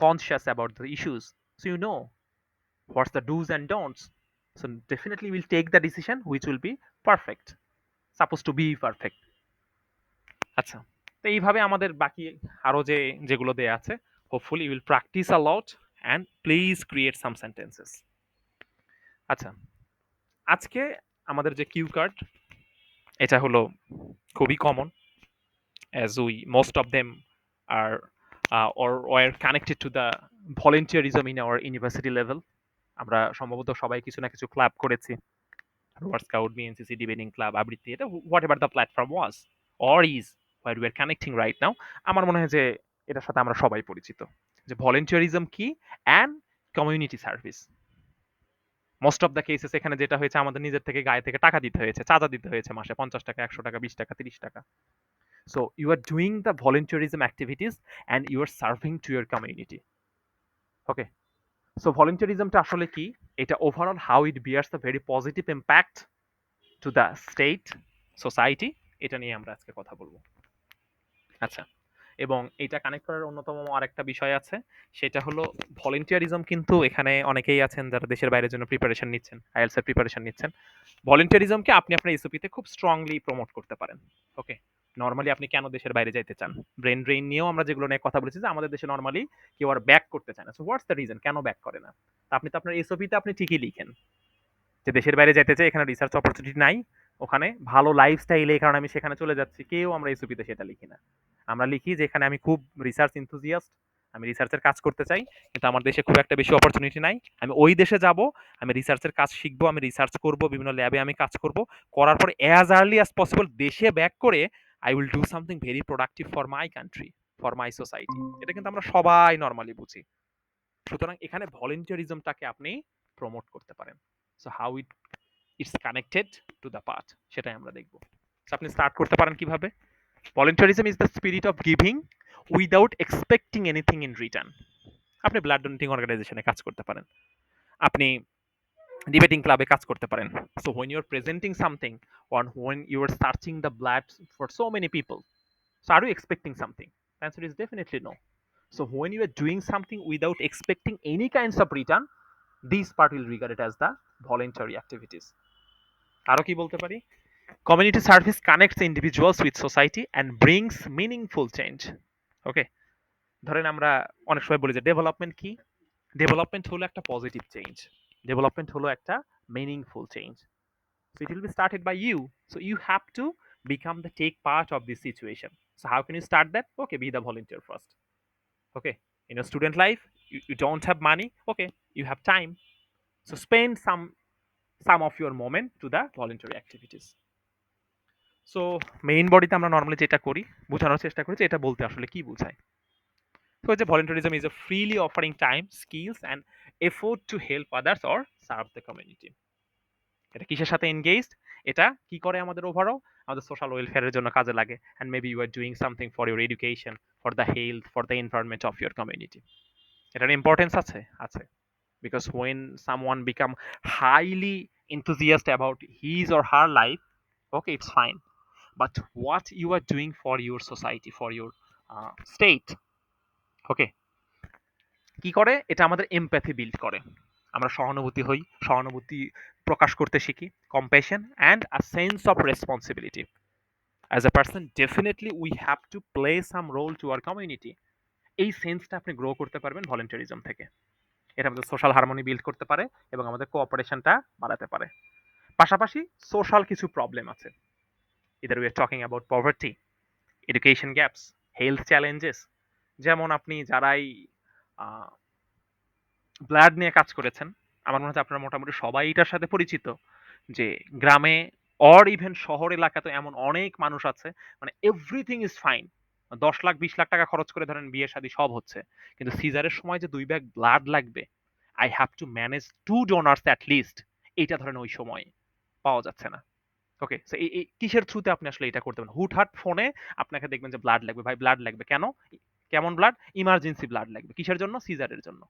conscious about the issues, so you know what's the do's and don'ts. So definitely we'll take the decision which will be perfect, supposed to be perfect. আচ্ছা, তো এইভাবে আমাদের বাকি আরো যেগুলো দেয়া আছে, hopefully you will practice a lot and please create some sentences. আচ্ছা, আজকে আমাদের যে কিউ কার্ড, এটা হলো খুবই common, as we most of them are or were connected to the volunteerism in our university level. আমরা সম্ভবত সবাই কিছু না কিছু ক্লাব করেছি, রোয়ার স্কাউট, বিএনসিসি, ডিবেটিং ক্লাব, আবৃত্তি, এটা what ever the platform was or is where we are connecting right now. আমার মনে হয় যে এটার সাথে আমরা সবাই পরিচিত যে ভলেন্টিয়ারিজম কি and community service. Most of the cases এখানে যেটা হয়েছে আমাদের নিজের থেকে গায়ে থেকে টাকা দিতে হয়েছে, চাঁদা দিতে হয়েছে মাসে 50 টাকা, 100 টাকা, 20 টাকা, 30 টাকা। So you are doing the volunteerism activities and you are serving to your community. Okay, so ভলেন্টিয়ারিজমটা আসলে কি? এটা overall how it bears the very positive impact to the state, society, এটা নিয়ে আমরা আজকে কথা বলবো। আচ্ছা, এবং এটা কানেক্ট করার অন্যতম আরেকটা বিষয় আছে, সেটা হলো ভলেন্টিয়ারিজম কিন্তু এখানে অনেকেই আছেন যারা দেশের বাইরের জন্য প্রিপারেশন নিচ্ছেন, আইএলটিএস এর প্রিপারেশন নিচ্ছেন। ভলেন্টিয়ারিজমকে আপনি আপনার এসওপিতে খুব স্ট্রংলি প্রমোট করতে পারেন। ওকে, নর্মালি আপনি কেন দেশের বাইরে যাইতে চান, ব্রেন ড্রেইন নিয়েও আমরা যেগুলো নিয়ে কথা বলেছি যে আমাদের দেশে নর্মালি কেউ আর ব্যাক করতে চায় না। সো হোয়াটস দ্য রিজন কেন ব্যাক করে না? তা আপনি তো আপনার এসওপিতে আপনি ঠিকই লিখেন যে দেশের বাইরে যেতে চাই, এখানে রিসার্চ অপরচুনিটি নাই, ওখানে ভালো লাইফস্টাইল, এই কারণে আমি সেখানে চলে যাচ্ছি। কেউ আমরা এসওপিতে সেটা লিখি না। আমরা লিখি যে এখানে আমি খুব রিসার্চ ইনথুজিয়াস্ট, আমি রিসার্চের কাজ করতে চাই, কিন্তু আমার দেশে খুব একটা বেশি অপরচুনিটি নাই। আমি ওই দেশে যাব, আমি রিসার্চের কাজ শিখবো, আমি রিসার্চ করব, বিভিন্ন ল্যাবে আমি কাজ করব, করার পর অ্যাজ আর্লি অ্যাজ পসিবল দেশে ব্যাক করে I will do something very productive for my country, for my society. এটা কিন্তু আমরা সবাই নর্মালি বুঝি। সুতরাং এখানে ভলেন্টিয়ারিজমটাকে আপনি প্রমোট করতে পারেন। So how it's connected to the path, সেটাই আমরা দেখব। আপনি স্টার্ট করতে পারেন কিভাবে? Volunteerism is the spirit of giving without expecting anything in return. আপনি ব্লাড ডোনেটিং অর্গানাইজেশনে কাজ করতে পারেন, আপনি ডিবেটিং ক্লাবে কাজ করতে পারেন। So when you are presenting something or when you are searching the blood for so many people, so are you expecting something? The answer is definitely no. So when you are doing something without expecting any kinds of return, this part will regard it as the voluntary activities. আরো কি বলতে পারি? Community service connects individuals with society and brings meaningful change. ওকে, ধরেন আমরা অনেক সময় বলি যে ডেভেলপমেন্ট কি? ডেভেলপমেন্ট হলো একটা পজিটিভ চেঞ্জ, ডেভেলপমেন্ট হলো একটা meaningful change. So it will be started by you. So you have to become the take part of this situation. So how can you start that? Okay, be the volunteer first. Okay, in your student life, you don't have money. Okay, you have time. So spend some of your moment to the voluntary activities. So main বডিতে আমরা normally যেটা করি, বোঝানোর চেষ্টা করি যে এটা বলতে আসলে কি বোঝায়। তো যে volunteerism is a freely offering time, skills and effort to help others or serve the community. এটা কিসের সাথে এনগেজড? এটা কি করে আমাদের ওভারঅল? আমাদের সোশ্যাল ওয়েলফেয়ারের জন্য কাজে লাগে। And maybe you are doing something for your education, for the health, for the environment of your community. এটার ইম্পর্টেন্স আছে আছে, because when someone become highly enthusiastic about his or her life, okay, it's fine, but what you are doing for your society, for your state, okay, কি করে? এটা আমাদের empathy build করে, আমরা সহানুভূতি হই, সহানুভূতি প্রকাশ করতে শিখি, compassion and a sense of responsibility. As a person definitely we have to play some role to our community. এই সেন্সটা আপনি গ্রো করতে পারবেন ভলেন্টারিজম থেকে। এটা আমাদের সোশ্যাল হারমোনি বিল্ড করতে পারে এবং আমাদের কোঅপারেশনটা বাড়াতে পারে। পাশাপাশি সোশ্যাল কিছু প্রবলেম আছে, either we are talking about poverty, education gaps, health challenges. যেমন আপনি যারাই ব্লাড নিয়ে কাজ করেছেন, আমার মনে হচ্ছে আপনারা মোটামুটি সবাই এটার সাথে পরিচিত যে গ্রামে অর ইভেন শহর এলাকাতে এমন অনেক মানুষ আছে, মানে everything is fine, 10 lakh 20 lakh টাকা খরচ করে ধরেন বিয়ে শাদী সব হচ্ছে, কিন্তু সিজারের সময় যে 2 ব্যাগ ব্লাড লাগবে, I have to manage 2 donors at least, এইটা ধরেন ওই সময় পাওয়া যাচ্ছে না। ওকে, সো এই কিসের থ্রুতে আপনি আসলে এটা করতে পারেন? হুটহাট ফোনে আপনাকে দেখবেন যে ব্লাড লাগবে, ভাই ব্লাড লাগবে কেন? কেমন ব্লাড? ইমার্জেন্সি ব্লাড লাগবে। কিসের জন্য? সিজারের জন্য।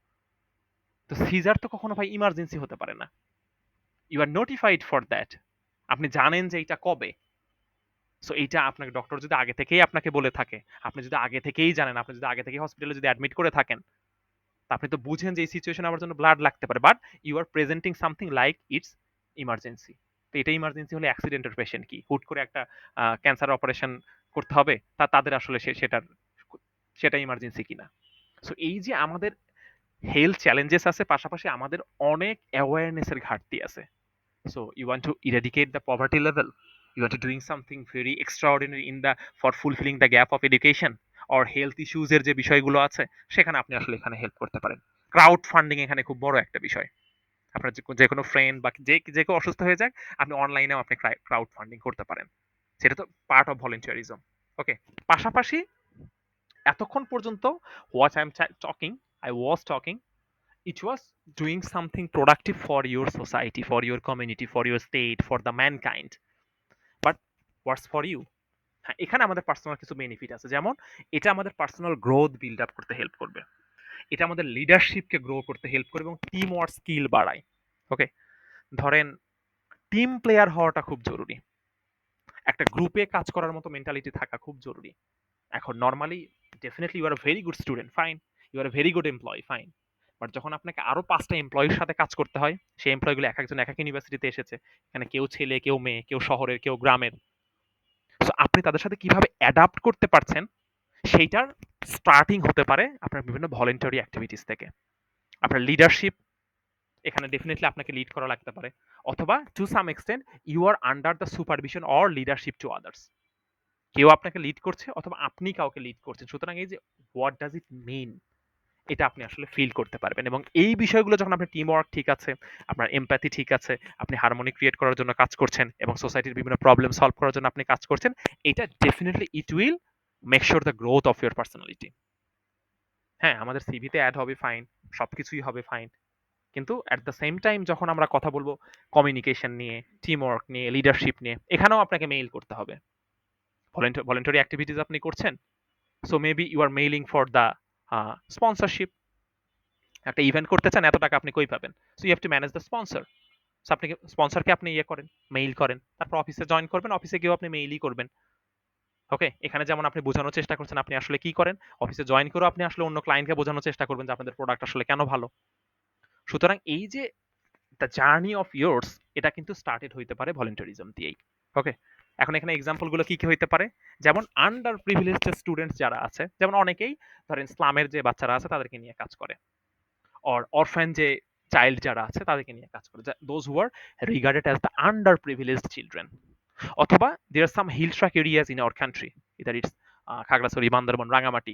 তো সিজার তো কখনো ভাই ইমার্জেন্সি হতে পারে না। You are notified for that, আপনি জানেন যে এটা কবে। সো এইটা আপনাকে ডক্টর যদি আগে থেকেই আপনাকে বলে থাকে, আপনি যদি আগে থেকেই জানেন, আপনি যদি আগে থেকেই হসপিটালে যদি অ্যাডমিট করে থাকেন, তা আপনি তো বুঝেন যে এই সিচুয়েশনে আমার জন্য ব্লাড লাগতে পারে, but you are presenting something like it's emergency. তো এটা ইমার্জেন্সি হলে অ্যাক্সিডেন্টের পেশেন্ট কি হুট করে একটা ক্যান্সার অপারেশন করতে হবে, তাদের আসলে সেটা ইমার্জেন্সি কিনা। সো এই যে আমাদের হেলথ চ্যালেঞ্জেস আছে, পাশাপাশি আমাদের অনেক অ্যাওয়ারনেসের ঘাটতি আছে। So you want to eradicate the poverty level, you want to doing something very extraordinary in the for fulfilling the gap of education or health issues এর যে বিষয়গুলো আছে, সেখানে আপনি আসলে এখানে হেল্প করতে পারেন। ক্রাউড ফান্ডিং এখানে খুব বড় একটা বিষয়। আপনার যে কোনো ফ্রেন্ড বা যে কেউ অসুস্থ হয়ে যাক, আপনি অনলাইনেও আপনি ক্রাউড ফান্ডিং করতে পারেন। সেটা তো পার্ট অফ ভলেন্টিয়ারিজম। ওকে, পাশাপাশি এতক্ষণ পর্যন্ত what I'm talking, I was talking, it was doing something productive for your society, for your community, for your state, for the mankind. But what's for you? হ্যাঁ, এখানে আমাদের পার্সোনাল কিছু বেনিফিট আছে, যেমন এটা আমাদের পার্সোনাল গ্রোথ বিল্ড আপ করতে help করবে, এটা আমাদের লিডারশিপকে গ্রো করতে হেল্প করবে এবং টিম ওয়ার্ক স্কিল বাড়ায়। ওকে, ধরেন টিম প্লেয়ার হওয়াটা খুব জরুরি, একটা গ্রুপে কাজ করার মতো মেন্টালিটি থাকা খুব জরুরি। এখন normally definitely you are very good student, fine, you are very good employee, fine, but যখন আপনাকে আরো 5টা এমপ্লয়ির সাথে কাজ করতে হয়, সেই এমপ্লয়িগুলো এক একজন এক এক ইউনিভার্সিটিতে এসেছে, এখানে কেউ ছেলে, কেউ মেয়ে, কেউ শহরের, কেউ গ্রামের। সো আপনি তাদের সাথে কিভাবে অ্যাডাপ্ট করতে পারছেন, সেইটার স্টার্টিং হতে পারে আপনার বিভিন্ন ভলেন্টারি অ্যাক্টিভিটিস থেকে। আপনার লিডারশিপ, এখানে ডেফিনেটলি আপনাকে লিড করা লাগতে পারে, অথবা to some extent you are under the supervision or leadership to others. কেউ আপনাকে লিড করছে অথবা আপনি কাউকে লিড করছেন। সুতরাং এই যে হোয়াট ডাজ ইট মিন, এটা আপনি আসলে ফিল করতে পারবেন, এবং এই বিষয়গুলো যখন আপনার টিম ওয়ার্ক ঠিক আছে, আপনার এমপ্যাথি ঠিক আছে, আপনি হারমোনি ক্রিয়েট করার জন্য কাজ করছেন এবং সোসাইটির বিভিন্ন প্রবলেম সলভ করার জন্য আপনি কাজ করছেন, এটা definitely it will make sure the growth of your personality. হ্যাঁ, আমাদের সিভিতে অ্যাড হবে, ফাইন, সবকিছুই হবে, ফাইন, কিন্তু অ্যাট দ্য সেম টাইম যখন আমরা কথা বলবো কমিউনিকেশন নিয়ে, টিম ওয়ার্ক নিয়ে, লিডারশিপ নিয়ে, এখানেও আপনাকে মেইল করতে হবে। ভলেন্টারি অ্যাক্টিভিটিস আপনি করছেন, so maybe you are mailing for the sponsorship. একটা ইভেন্ট করতে চান, এত টাকা আপনি কই পাবেন? So you have to manage the sponsor. So আপনি স্পন্সরকে আপনি ইয়ে করেন, মেইল করেন, তারপর অফিসে জয়েন করবেন, অফিসে গিয়েও আপনি মেইলই করবেন। ওকে, এখানে যেমন আপনি বোঝানোর চেষ্টা করছেন আপনি আসলে কি করেন, অফিসে জয়েন করেও আপনি আসলে অন্য ক্লায়েন্টকে বোঝানোর চেষ্টা করবেন যে আপনাদের প্রোডাক্ট আসলে কেন ভালো। সুতরাং এই যে দ্য জার্নি অফ ইয়ার্স, এটা কিন্তু স্টার্টেড হইতে পারে ভলেন্টারিজম দিয়েই। ওকে, এখন এখানে এক্সাম্পলগুলো কি কি হইতে পারে, যেমন আন্ডার প্রিভিলেজ স্টুডেন্টস যারা আছে, যেমন অনেকেই ধরেন ইসলামের যে বাচ্চারা আছে তাদেরকে নিয়ে কাজ করে, অর অরফ্যান যে চাইল্ড যারা আছে তাদেরকে নিয়ে কাজ করে, those who are regarded as the underprivileged children. অথবা there are some hill track areas in our country, either it's Khagrachhari, Bandarban, Rangamati.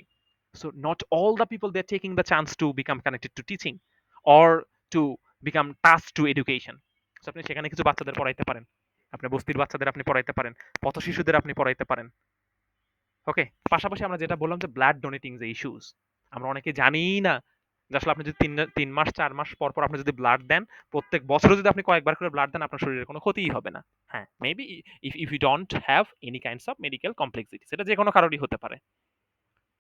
So not all the people they're taking the chance to become connected to teaching or to become tasked to education. So আপনি সেখানে কিছু বাচ্চাদের পড়াইতে পারেন, আপনার বস্তির বাচ্চাদের আপনি পড়াইতে পারেন, পথ শিশুদের আপনি পড়াইতে পারেন। ওকে, পাশাপাশি আমরা যেটা বললাম যে ব্লাড ডোনেটিং যে ইস্যুস, আমরা অনেকে জানিই না যে আসলে আপনি যদি 3 মাস 4 মাস পর পর আপনি যদি ব্লাড দেন, প্রত্যেক বছরে যদি আপনি কয়েকবার করে ব্লাড দেন, আপনার শরীরের কোনো ক্ষতিই হবে না। হ্যাঁ, maybe if you don't have any kinds of medical complexity, সেটা যে কোনো কারোরই হতে পারে।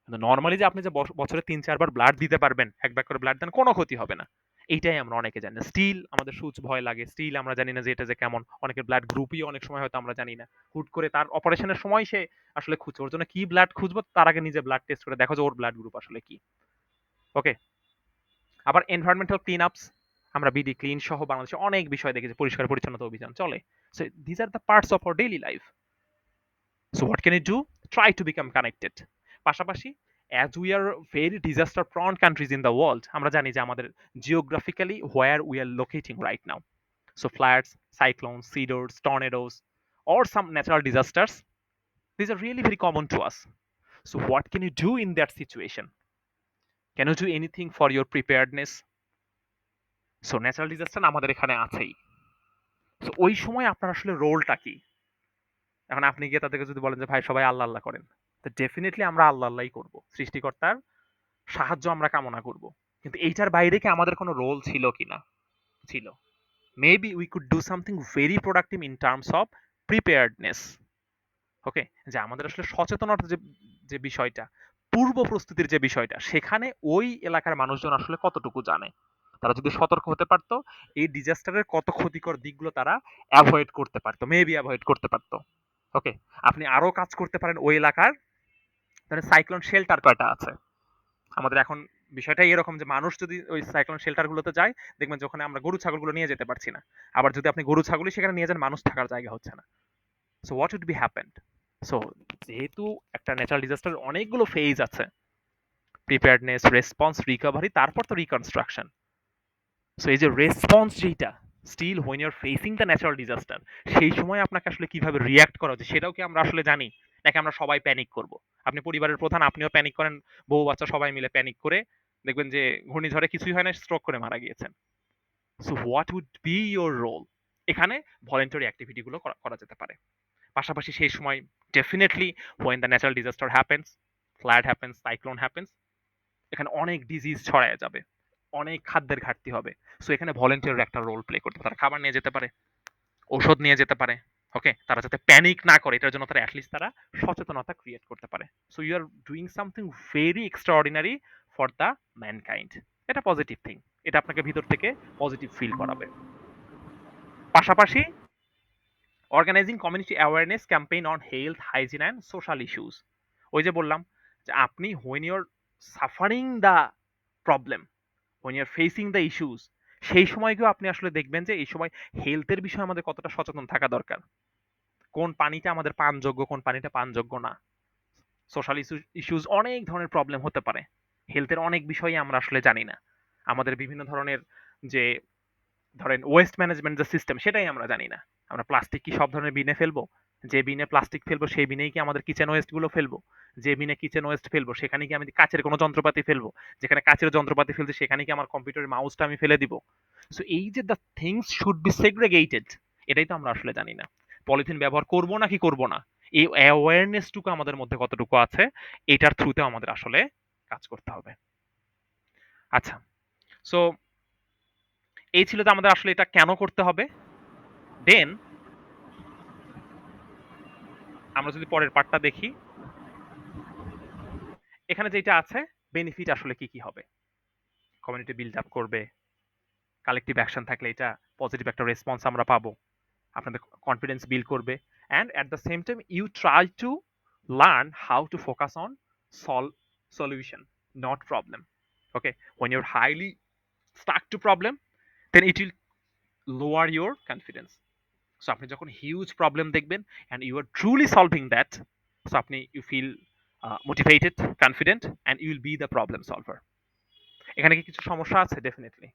কিন্তু নর্মালি যে আপনি যে বছরে 3-4 বার ব্লাড দিতে পারবেন, এক ব্যাগ করে ব্লাড দেন, কোনো ক্ষতি হবে না। এইটাই আমরা অনেকে জানি না। স্টিল আমাদের সূচ ভয় লাগে, স্টিল আমরা জানি না যে এটা যে কেমন, অনেকের ব্লাড গ্রুপই অনেক সময় হয়তো আমরা জানি না। হুট করে তার অপারেশনের সময় সে আসলে খুঁজছে, ওর জন্য কি ব্লাড খুঁজবো তার আগে নিজে ব্লাড টেস্ট করে দেখো যে ওর ব্লাড গ্রুপ আসলে কি। ওকে, আবার এনভায়রনমেন্টাল ক্লিন আপস, আমরা বিডি ক্লিন সহ বাংলাদেশে অনেক বিষয় দেখেছি, পরিষ্কার পরিচ্ছন্নতা অভিযান চলে। So this are the parts of our daily life. So what can you do? Try to become connected. পাশাপাশি as we are very disaster prone countries in the world, আমরা জানি যে আমাদের geographically where we are locating right now, so floods, cyclones, sidrs, tornadoes, or some natural disasters, these are really very common to us. So what can you do in that situation? Can you do anything for your preparedness? So natural disaster আমাদের এখানে আছেই। So ওই সময় আপনার আসলে রোলটা কি? এখন আপনি গিয়ে তাদেরকে যদি বলেন যে ভাই সবাই আল্লাহ আল্লাহ করেন, তো ডেফিনেটলি আমরা আল্লাহ আল্লাহই করবো, সৃষ্টিকর্তার সাহায্য আমরা কামনা করব। কিন্তু এইটার বাইরে কি আমাদের কোনো রোল ছিল কিনা? ছিল। Maybe we could do something very productive in terms of preparedness. Okay, যে আমাদের আসলে সচেতনতার যে যে বিষয়টা, পূর্ব প্রস্তুতির যে বিষয়টা, সেখানে ওই এলাকার মানুষজন আসলে কতটুকু জানে, তারা যদি সতর্ক হতে পারতো, এই ডিজাস্টারের কত ক্ষতিকর দিকগুলো তারা অ্যাভয়েড করতে পারতো, মেবি অ্যাভয়েড করতে পারতো। ওকে, আপনি আরো কাজ করতে পারেন ওই এলাকার, ধরেন সাইক্লোন শেল্টার কয়টা আছে আমাদের এখন। বিষয়টা এরকম যে মানুষ যদি ওই সাইক্লোন শেল্টার গুলোতে যায়, দেখবেন যে ওখানে আমরা গরু ছাগলগুলো নিয়ে যেতে পারছি না। আবার যদি আপনি গরু ছাগলই সেখানে নিয়ে যান, মানুষ থাকার জায়গা হচ্ছে না। So what would be happened? So যেহেতু একটা ন্যাচারাল ডিজাস্টার অনেকগুলো ফেজ আছে, প্রিপেয়ারনেস, রেসপন্স, রিকভারি, তারপর তো রিকনস্ট্রাকশন। সো এই যে রেসপন্স যেটা, still when you are facing the natural disaster, সেই সময় আপনাকে আসলে কিভাবে রিয়াক্ট করা উচিত সেটাও কি আমরা আসলে জানি, নাকি আমরা সবাই প্যানিক করব? আপনি পরিবারের প্রধান, আপনিও প্যানিক করেন, বউ বাচ্চা সবাই মিলে প্যানিক করে দেখবেন যে ঘূর্ণিঝড়ে কিছুই হয় না, স্ট্রোক করে মারা গিয়েছেন। So what would be your role? এখানে ভলেন্টারি অ্যাক্টিভিটি গুলো করা করা যেতে পারে। পাশাপাশি সেই সময় definitely when the natural disaster happens, flood happens, cyclone happens, এখানে অনেক ডিজিজ ছড়ায় যাবে, অনেক খাদ্যের ঘাটতি হবে। সো এখানে ভলেন্টিয়ার একটা রোল প্লে করতে পারে, তারা খাবার নিয়ে যেতে পারে, ঔষধ নিয়ে যেতে পারে। ওকে, তারা যাতে প্যানিক না করে এটার জন্য তারা অ্যাটলিস্ট তারা সচেতনতা ক্রিয়েট করতে পারে। So you are doing something very extraordinary for the mankind. এটা পজিটিভ থিং, এটা আপনাকে ভিতর থেকে পজিটিভ ফিল করাবে। পাশাপাশি organizing community awareness campaign on health, hygiene and social issues. ওই যে বললাম যে আপনি when you're suffering the problem, when you're facing the issues, সেই সময়কেও আপনি আসলে দেখবেন যে এই সময় হেলথের বিষয়ে আমাদের কতটা সচেতন থাকা দরকার, কোন পানিটা আমাদের পানযোগ্য, কোন পানিটা পানযোগ্য না। সোশ্যাল ইস্যুস অনেক ধরনের প্রবলেম হতে পারে, হেলথের অনেক বিষয়ই আমরা আসলে জানি না। আমাদের বিভিন্ন ধরনের যে ধরেন ওয়েস্ট ম্যানেজমেন্ট যে সিস্টেম সেটাই আমরা জানি না। আমরা প্লাস্টিক কি সব ধরনের বিনে ফেলবো? যে বিনে প্লাস্টিক ফেলবো সেই বিনেই কি আমাদের কিচেন ওয়েস্ট গুলো ফেলবো? যে বিনে কিচেন ওয়েস্ট ফেলবো সেখানে কি আমি কাচের কোনো যন্ত্রপাতি ফেলবো? যেখানে কাচের যন্ত্রপাতি ফেলছি সেখানে কি আমার কম্পিউটারের মাউসটা আমি ফেলে দিব? সো এই যে দ্য থিংস শুড বি সেগ্রেগেটেড, এটাই তো আমরা আসলে জানি না। পলিথিন ব্যবহার করব নাকি করব না, এই অ্যাওয়ারনেসটুকু আমাদের মধ্যে কতটুকু আছে, এটার থ্রুতে আমাদের আসলে কাজ করতে হবে। আচ্ছা, সো এই ছিল যে আমাদের আসলে এটা কেন করতে হবে। দেন আমরা যদি পরের পার্টটা দেখি, এখানে যেটা আছে বেনিফিট আসলে কি কি হবে। কমিউনিটি বিল্ড আপ করবে, কালেকটিভ অ্যাকশন থাকলে এটা পজিটিভ একটা রেসপন্স আমরা পাবো, আপনাদের কনফিডেন্স বিল্ড করবে, and at the same time you try to learn how to focus on solve solution, not problem. Okay, when you're highly stuck to problem, then it will lower your confidence. So আপনি যখন huge problem দেখবেন and you are truly solving that, so আপনি you feel motivated, confident, and you will be the problem solver. এখানে কি কিছু সমস্যা আছে? Definitely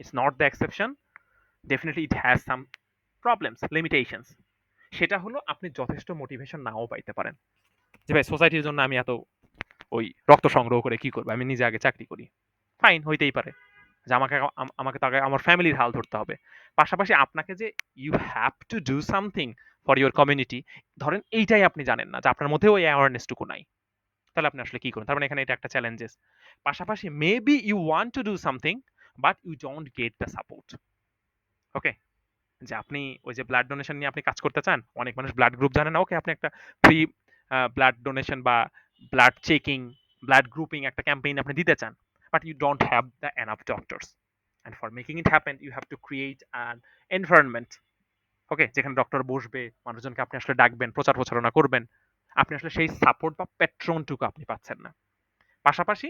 it's not the exception, definitely it has some problems, limitations. সেটা হলো আপনি যথেষ্ট মোটিভেশন নাও পাইতে পারেন, যে ভাই সোসাইটির জন্য আমি এত ওই রক্ত সংগ্রহ করে কি করবো, আমি নিজে আগে চাকরি করি। ফাইন, হইতেই পারে যে আমাকে তো আগে আমার ফ্যামিলির হাল ধরতে হবে। পাশাপাশি আপনাকে যে you have to do something for your community, ধরেন এইটাই আপনি জানেন না, যে আপনার মধ্যে ওই অ্যাওয়ারনেসটুকু নাই, তাহলে আপনি আসলে কি করেন? তার মানে এখানে এটা একটা চ্যালেঞ্জেস। পাশাপাশি maybe you want to do something but you don't get the support. Okay, যে আপনি ওই যে ব্লাড ডোনেশন নিয়ে আপনি কাজ করতে চান, অনেক মানুষ ব্লাড গ্রুপ জানে না। ওকে, আপনি একটা ফ্রি ব্লাড ডোনেশন বা ব্লাড চেকিং, ব্লাড গ্রুপিং একটা ক্যাম্পেইন আপনি দিতে চান, but you don't have the enough doctors, and for making it happen you have to create an environment. Okay, যেখানে ডক্টর বসবে, মানুষজনকে আপনি আসলে ডাকবেন, প্রচার প্রচারণা করবেন, আপনি আসলে সেই সাপোর্ট বা প্যাট্রনটুকু আপনি পাচ্ছেন না। পাশাপাশি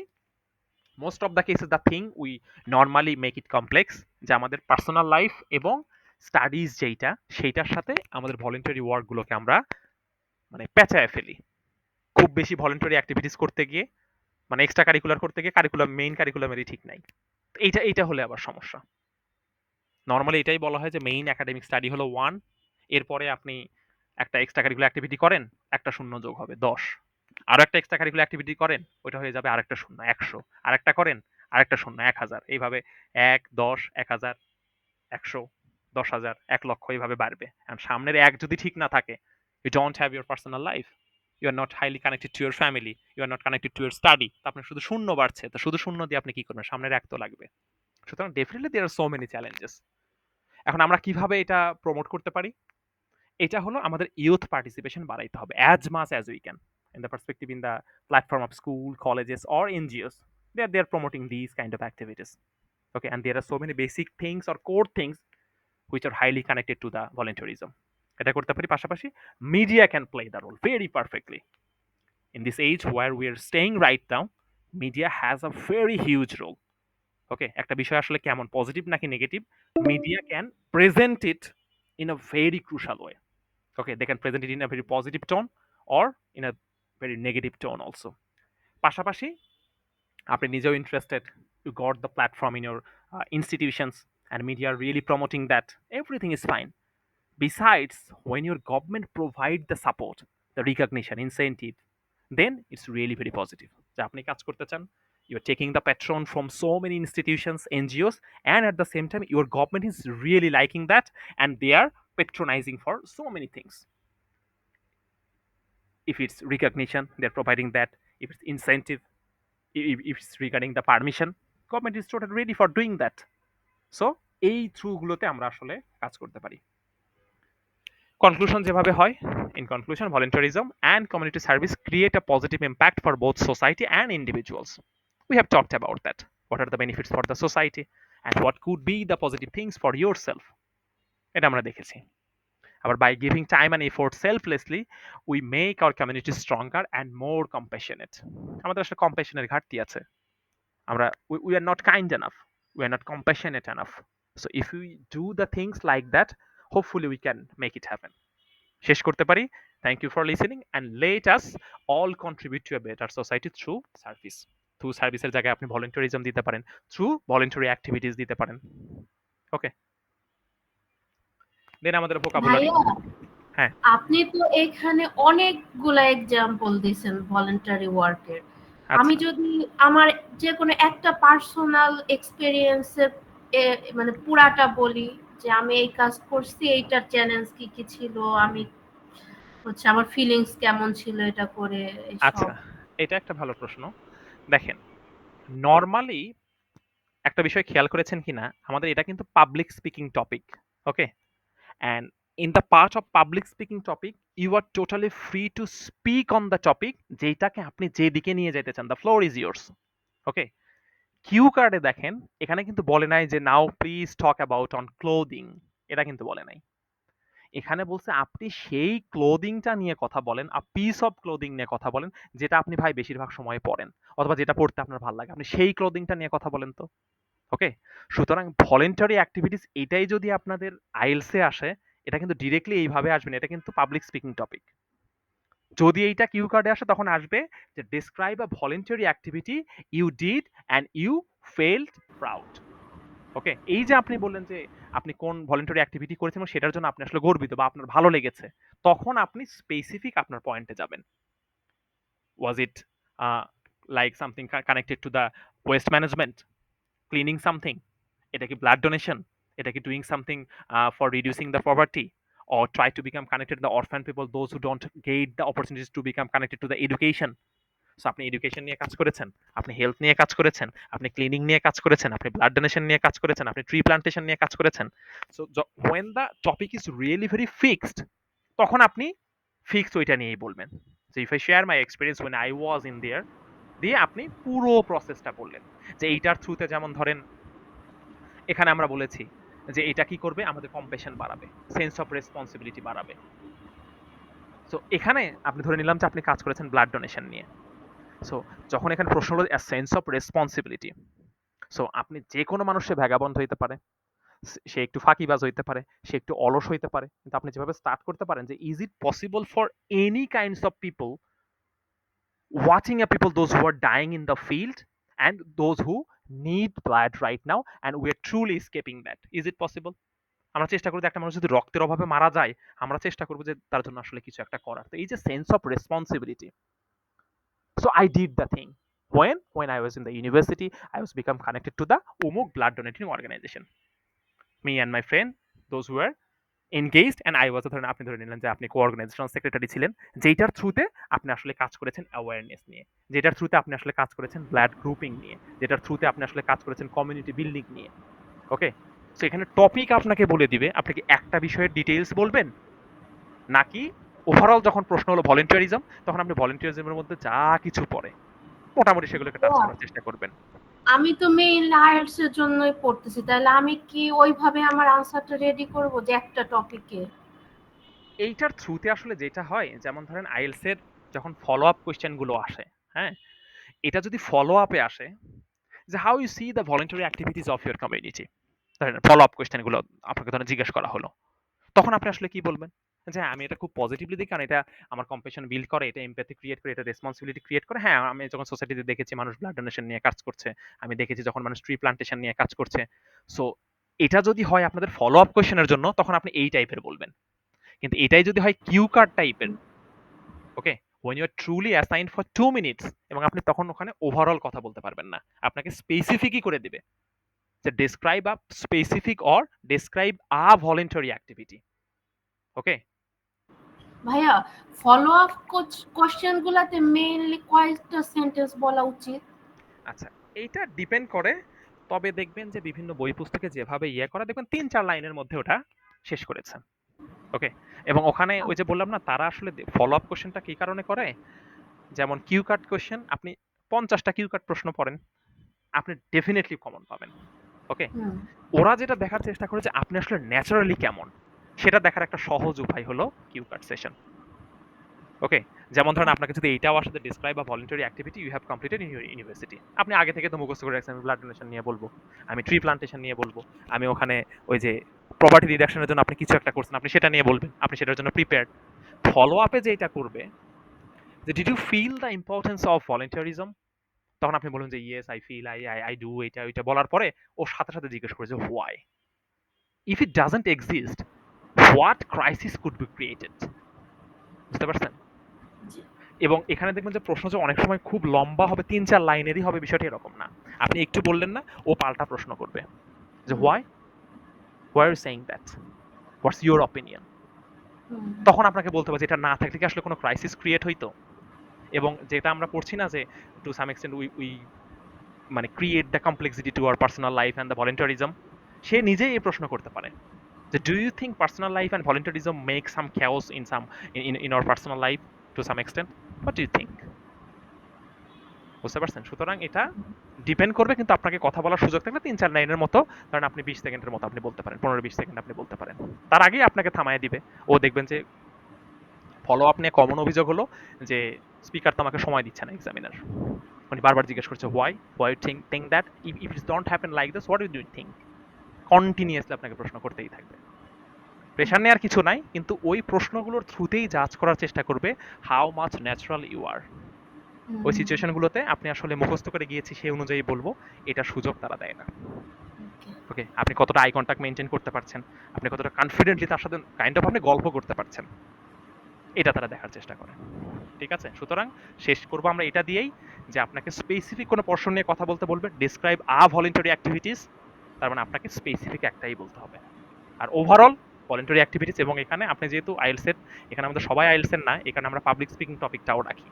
most of the cases the thing we normally make it complex, যে আমাদের পার্সোনাল লাইফ এবং স্টাডিজ যেইটা সেইটার সাথে আমাদের ভলেন্টারি ওয়ার্কগুলোকে আমরা মানে পেঁচায় ফেলি। খুব বেশি ভলেন্টারি অ্যাক্টিভিটিস করতে গিয়ে, মানে এক্সট্রা কারিকুলার করতে গিয়ে কারিকুলাম, মেইন কারিকুলামেরই ঠিক নাই। এইটা এইটা হলে আবার সমস্যা। নর্মালি এটাই বলা হয় যে মেইন একাডেমিক স্টাডি হলো 1, এরপরে আপনি একটা এক্সট্রা কারিকুলার অ্যাক্টিভিটি করেন, একটা শূন্য যোগ হবে 10, আরো একটা এক্সট্রা কারিকুলার অ্যাক্টিভিটি করেন, ওইটা হয়ে যাবে আরেকটা শূন্য 100, আরেকটা করেন আরেকটা শূন্য 1000, এইভাবে 1, 10, 1000, 100, 10,000, 1,00,000 এইভাবে বাড়বে। আর সামনের এক যদি ঠিক না থাকে, you don't have your personal life, you are not highly connected to your family, you are not connected to your study, তো আপনার শুধু শূন্য বাড়ছে, তো শুধু শূন্য দিয়ে আপনি কি করবেন? সামনের এক তো লাগবে। সুতরাং definitely there are so many challenges. এখন আমরা কিভাবে এটা প্রমোট করতে পারি? এটা হলো আমাদের ইউথ পার্টিসিপেশন বাড়াইতে হবে as much as we can in the perspective, in the platform of school, colleges or NGOs, they are promoting these kind of activities. Okay, and there are so many basic things or core things which are highly connected to the volunteerism. এটা করতে পারি। পাশাপাশি media can play the role very perfectly in this age where we are staying right now. Media has a very huge role. Okay, একটা বিষয় আসলে কেমন, positive নাকি negative, media can present it in a very crucial way. Okay, they can present it in a very positive tone or in a very negative tone also. পাশাপাশি আপনি নিজেও interested, you got the platform in your institutions and media are really promoting that everything is fine. Besides, when your government provide the support, the recognition, incentive, then it's really very positive. যে আপনি কাজ করতে চান, you're taking the patron from so many institutions, NGOs, and at the same time your government is really liking that and they are patronizing for so many things. If it's recognition, they're providing that. If it's incentive, if it's regarding the permission, government is totally ready for doing that. So এই থ্রুগুলোতে আমরা আসলে কাজ করতে পারি। Conclusion যেভাবে হয়, in conclusion, volunteerism and community service create a positive impact for both society and individuals. We have talked about that. What are the benefits for the society and what could be the positive things for yourself? এটা আমরা দেখেছি। আবার by giving time and effort selflessly, we make our community stronger and more compassionate. আমাদের আসলে কম্প্যাশনের ঘাটতি আছে। আমরা we are not kind enough. We are not compassionate enough. So if we do the things like that, hopefully we can make it happen. শেষ করতে পারি। Thank you for listening and let us all contribute to a better society through service. Through সার্ভিসের জায়গায় আপনি volunteerism দিতে পারেন, through voluntary activities দিতে পারেন। ওকে, দেন আমাদের ভোকাবুলারি। ভাইয়া, হ্যাঁ, আপনি তো এখানে অনেকগুলা এক্সাম্পল দিয়েছেন ভলেন্টারি ওয়ার্কের। আমি আচ্ছা যদি আমার যে কোনো একটা পার্সোনাল এক্সপেরিয়েন্সের মানে পুরাটা বলি যে আমি এই কাজ করছি, এইটার চ্যালেঞ্জ কি কি ছিল, আমি হচ্ছে আমার ফিলিংস কেমন ছিল এটা করে, আচ্ছা, এসব। এটা একটা ভালো প্রশ্ন। দেখেন, নর্মালি একটা বিষয় খেয়াল করেছেন কিনা, আমাদের এটা কিন্তু public speaking topic. Okay, and in the part of public speaking topic you are totally free to speak on the topic যেটাকে আপনি যেদিকে নিয়ে যেতে চান, the floor is yours. Okay, cue কার্ডে দেখেন এখানে কিন্তু বলে নাই যে now please talk about on clothing, এটা কিন্তু বলে নাই। এখানে বলছে আপনি সেই ক্লোদিংটা নিয়ে কথা বলেন, আ পিস অফ ক্লোদিং নিয়ে কথা বলেন, যেটা আপনি ভাই বেশিরভাগ সময় পরেন অথবা যেটা পড়তে আপনার ভালো লাগে, আপনি সেই ক্লোদিংটা নিয়ে কথা বলেন তো। ওকে, সুতরাং ভলেন্টারি অ্যাক্টিভিটিস এটাই যদি আপনাদের আইএলসে আসে, এটা কিন্তু ডিরেক্টলি এইভাবে আসবে না, এটা কিন্তু পাবলিক স্পিকিং টপিক। যদি এইটা কিউ কার্ডে আসে তখন আসবে যে describe a voluntary activity you did and you felt proud. Okay, এই যে আপনি বললেন যে আপনি কোন ভলেন্টারি অ্যাক্টিভিটি করেছেন এবং সেটার জন্য আপনি আসলে গর্বিত বা আপনার ভালো লেগেছে, তখন আপনি স্পেসিফিক আপনার পয়েন্টে যাবেন। Was it like something connected to the waste management, cleaning something, এটা কি ব্লাড ডোনেশন, এটা কি doing something for reducing the poverty, or try to become connected to the orphan people, those who don't get the opportunities to become connected to the education. So আপনি education নিয়ে কাজ করেছেন, আপনি health নিয়ে কাজ করেছেন, আপনি ক্লিনিং নিয়ে কাজ করেছেন, আপনি ব্লাড ডোনেশন নিয়ে কাজ করেছেন, আপনি ট্রি প্লান্টেশন নিয়ে কাজ করেছেন। So when the topic is really very fixed, তখন আপনি ফিক্সড ওইটা নিয়েই বলবেন। যে if I share my experience when I was in there, দিয়ে আপনি পুরো প্রসেসটা বললেন যে এইটার থ্রুতে যেমন ধরেন এখানে আমরা বলেছি যে এটা কি করবে, আমাদের কম্প্যাশন বাড়াবে, সেন্স অফ রেসপন্সিবিলিটি বাড়াবে। সো এখানে আপনি ধরে নিলাম যে আপনি কাজ করেছেন ব্লাড ডোনেশন নিয়ে। সো যখন এখানে প্রশ্ন হলো সেন্স অফ রেসপন্সিবিলিটি, সো আপনি যে কোনো মানুষে ভ্যাগাবন্দ হইতে পারে, সে একটু ফাঁকিবাজ হইতে পারে, সে একটু অলস হইতে পারে, কিন্তু আপনি যেভাবে স্টার্ট করতে পারেন যে is it possible for any kinds of people watching a people those who are dying in the field and those who need blood right now and we are truly escaping that, is it possible? আমরা চেষ্টা করব যে একটা মানুষ যদি রক্তের অভাবে মারা যায়, আমরা চেষ্টা করব যে তার জন্য আসলে কিছু একটা করার। তো এই যে sense of responsibility, so I did the thing when I was in the university, I was become connected to the umuk blood donating organization, me and my friend, those who were engaged and I was ধরেন আপনি ধরে নিলেন যে আপনি কোঅর্গানাইজেশন secretary ছিলেন, যেটার থ্রুতে আপনি আসলে কাজ করেছেন অ্যাওয়ারনেস নিয়ে, যেটার থ্রুতে আপনি আসলে কাজ করেছেন ব্লাড গ্রুপিং নিয়ে, যেটার থ্রুতে আপনি আসলে কাজ করেছেন কমিউনিটি বিল্ডিং নিয়ে। ওকে, সো এখানে টপিক আপনাকে বলে দিবে, আপনি কি একটা বিষয়ের ডিটেইলস বলবেন, নাকি ওভারঅল যখন প্রশ্ন হলো ভলেন্টিয়ারিজম, তখন আপনি ভলেন্টিয়ারিজমের মধ্যে যা কিছু পড়ে মোটামুটি সেগুলোকে টাচ করার চেষ্টা করবেন। আমি তো মেইনলি আইএলটিএস এর জন্যই পড়তেছি, তাহলে আমি কি ওইভাবে আমার আনসারটা রেডি করব যে একটা টপিকে? এইটার থ্রুতে আসলে যেটা হয়, যেমন ধরেন আইএলস এর যখন ফলো আপ কোয়েশ্চেন গুলো আসে, হ্যাঁ, এটা যদি ফলো আপে আসে যে how you see the voluntary activities of your community, ধরেন ফলো আপ কোয়েশ্চেন গুলো আপনাকে ধরেন জিজ্ঞেস করা হলো, তখন আপনি আসলে কি বলবেন যে হ্যাঁ, আমি এটা খুব পজিটিভলি দেখি, কারণ এটা আমার কম্প্যাশন বিল্ড করে, এটা এমপ্যাথি ক্রিয়েট করে, এটা রেসপন্সিবিলিটি ক্রিয়েট করে। হ্যাঁ, আমি যখন সোসাইটিতে দেখেছি মানুষ ব্লাড ডোনেশন নিয়ে কাজ করছে, আমি দেখেছি যখন মানুষ ট্রি প্লান্টেশন নিয়ে কাজ করছে। সো এটা যদি হয় আপনাদের ফলো আপ কোয়েশ্চেনের জন্য, তখন আপনি এই টাইপের বলবেন। কিন্তু এটাই যদি হয় কিউ কার্ড টাইপের, ওকে, when you are truly assigned for 2 minutes, এবং আপনি তখন ওখানে ওভারঅল কথা বলতে পারবেন না, আপনাকে স্পেসিফিকই করে দিবে যে describe a specific or describe a voluntary activity. Okay, ভাইয়া, ফলো আপ কোশ্চেন গুলাতে মেইনলি কয়েকটা সেন্টেন্স বলা উচিত? আচ্ছা, এইটা ডিপেন্ড করে। তবে দেখবেন যে বিভিন্ন বই পুস্তকে যেভাবে ইয়ে করা দেখবেন ৩-৪ লাইনের মধ্যে ওটা শেষ করেছে। ওকে? এবং ওখানে ওই যে বললাম না তারা আসলে ফলো আপ কোয়েশ্চেনটা কি কারণে করে? যেমন কিউ কাট কোয়েশ্চেন আপনি ৫০ টা কিউ কাট প্রশ্ন পড়েন, আপনি ডেফিনিটলি কমন পাবেন। ওকে? হুম। ওরা যেটা দেখার চেষ্টা করে যে আপনি আসলে ন্যাচারালি কেমন, সেটা দেখার একটা সহজ উপায় হলো কিউ কাট সেশন। ওকে? যেমন ধরেন আপনাকে যদি এইটাও আসলে describe a voluntary activity you have completed in your university. আপনি আগে থেকে তো মুখস্থ করে রাখছেন, আমি ব্লাড ডোনেশন নিয়ে বলব, আমি ট্রি প্লান্টেশন নিয়ে বলব, আমি ওখানে ওই যে প্রপার্টি ডিডাকশনের জন্য আপনি কিছু একটা করছেন, আপনি সেটা নিয়ে বলবেন, আপনি সেটার জন্য প্রিপেয়ার্ড। ফলো আপে যে এটা করবে যে did you feel the importance of volunteerism, তখন আপনি বলুন যে yes I feel I I I do, এটা ওইটা বলার পরে ও সাথে সাথে জিজ্ঞেস করে যে why, if it doesn't exist what crisis could be created. বুঝতে পারছেন? জি। এবং এখানে দেখবেন যে প্রশ্ন যে অনেক সময় খুব লম্বা হবে, ৩-৪ লাইনেরই হবে, বিষয়টা এরকম না। আপনি একটু বললেন না, ও পাল্টা প্রশ্ন করবে। যে hmm. Why? Why are you saying that? What's your opinion? Hmm. তখন আপনাকে বলতে হবে যে এটা না থাকলে কি আসলে কোনো ক্রাইসিস ক্রিয়েট হইতো? এবং যেটা আমরা পড়ছি না যে টু সাম এক্সটেন্ট উই মানে create the complexity to our personal life and the volunteerism. সে নিজেই এই প্রশ্ন করতে পারে যে do you think personal life and volunteerism make some chaos in some in our personal life to some extent? What do you think? বুঝতে পারছেন? সুতরাং এটা ডিপেন্ড করবে, কিন্তু আপনাকে কথা বলার সুযোগ থাকলে ৩-৪ লাইনের মতো, ধরেন আপনি ২০ সেকেন্ডের মতো আপনি বলতে পারেন। ১৫-২০ সেকেন্ড আপনি বলতে পারেন। তার আগেই আপনাকে থামায় দিবে। ও দেখবেন যে ফলো আপ নিয়ে কমন অভিযোগ হলো যে স্পিকার তো আমাকে সময় দিচ্ছে না এক্সামিনার। উনি বারবার জিজ্ঞেস করছে why? Why you think that? If it don't happen like this what do you think? Continuously আপনাকে প্রশ্ন করতেই থাকবে। প্রেশার নেওয়ার কিছু নাই, কিন্তু ওই প্রশ্নগুলোর থ্রুতেই জাজ করার চেষ্টা করবে how much natural you are. ওই হুম। সিচুয়েশনগুলোতে আপনি আসলে মুখস্থ করে গিয়েছি সেই অনুযায়ী বলবো, এটার সুযোগ তারা দেয় না। ওকে। ওকে? আপনি কতটা আই কনট্যাক্ট মেইনটেইন করতে পারছেন, আপনি কতটা কনফিডেন্টলি তার সাথে কাইন্ড অফ আপনি গল্প করতে পারছেন, এটা তারা দেখার চেষ্টা করে। ঠিক আছে? সুতরাং শেষ করব আমরা এটা দিয়েই যে আপনাকে স্পেসিফিক কোনো পোরশন নিয়ে কথা বলতে বলবে, ডেসক্রাইব আ ভলান্টারি অ্যাক্টিভিটিস, তার মানে আপনাকে স্পেসিফিক একটাই বলতে হবে। আর ওভারঅল ভলান্টারি অ্যাক্টিভিটিস, এবং এখানে আপনি যেহেতু আইএলটিএস এর, এখানে আমাদের সবাই আইএলটিএস এর না, এখানে আমরা পাবলিক স্পিকিং টপিকটাও রাখি।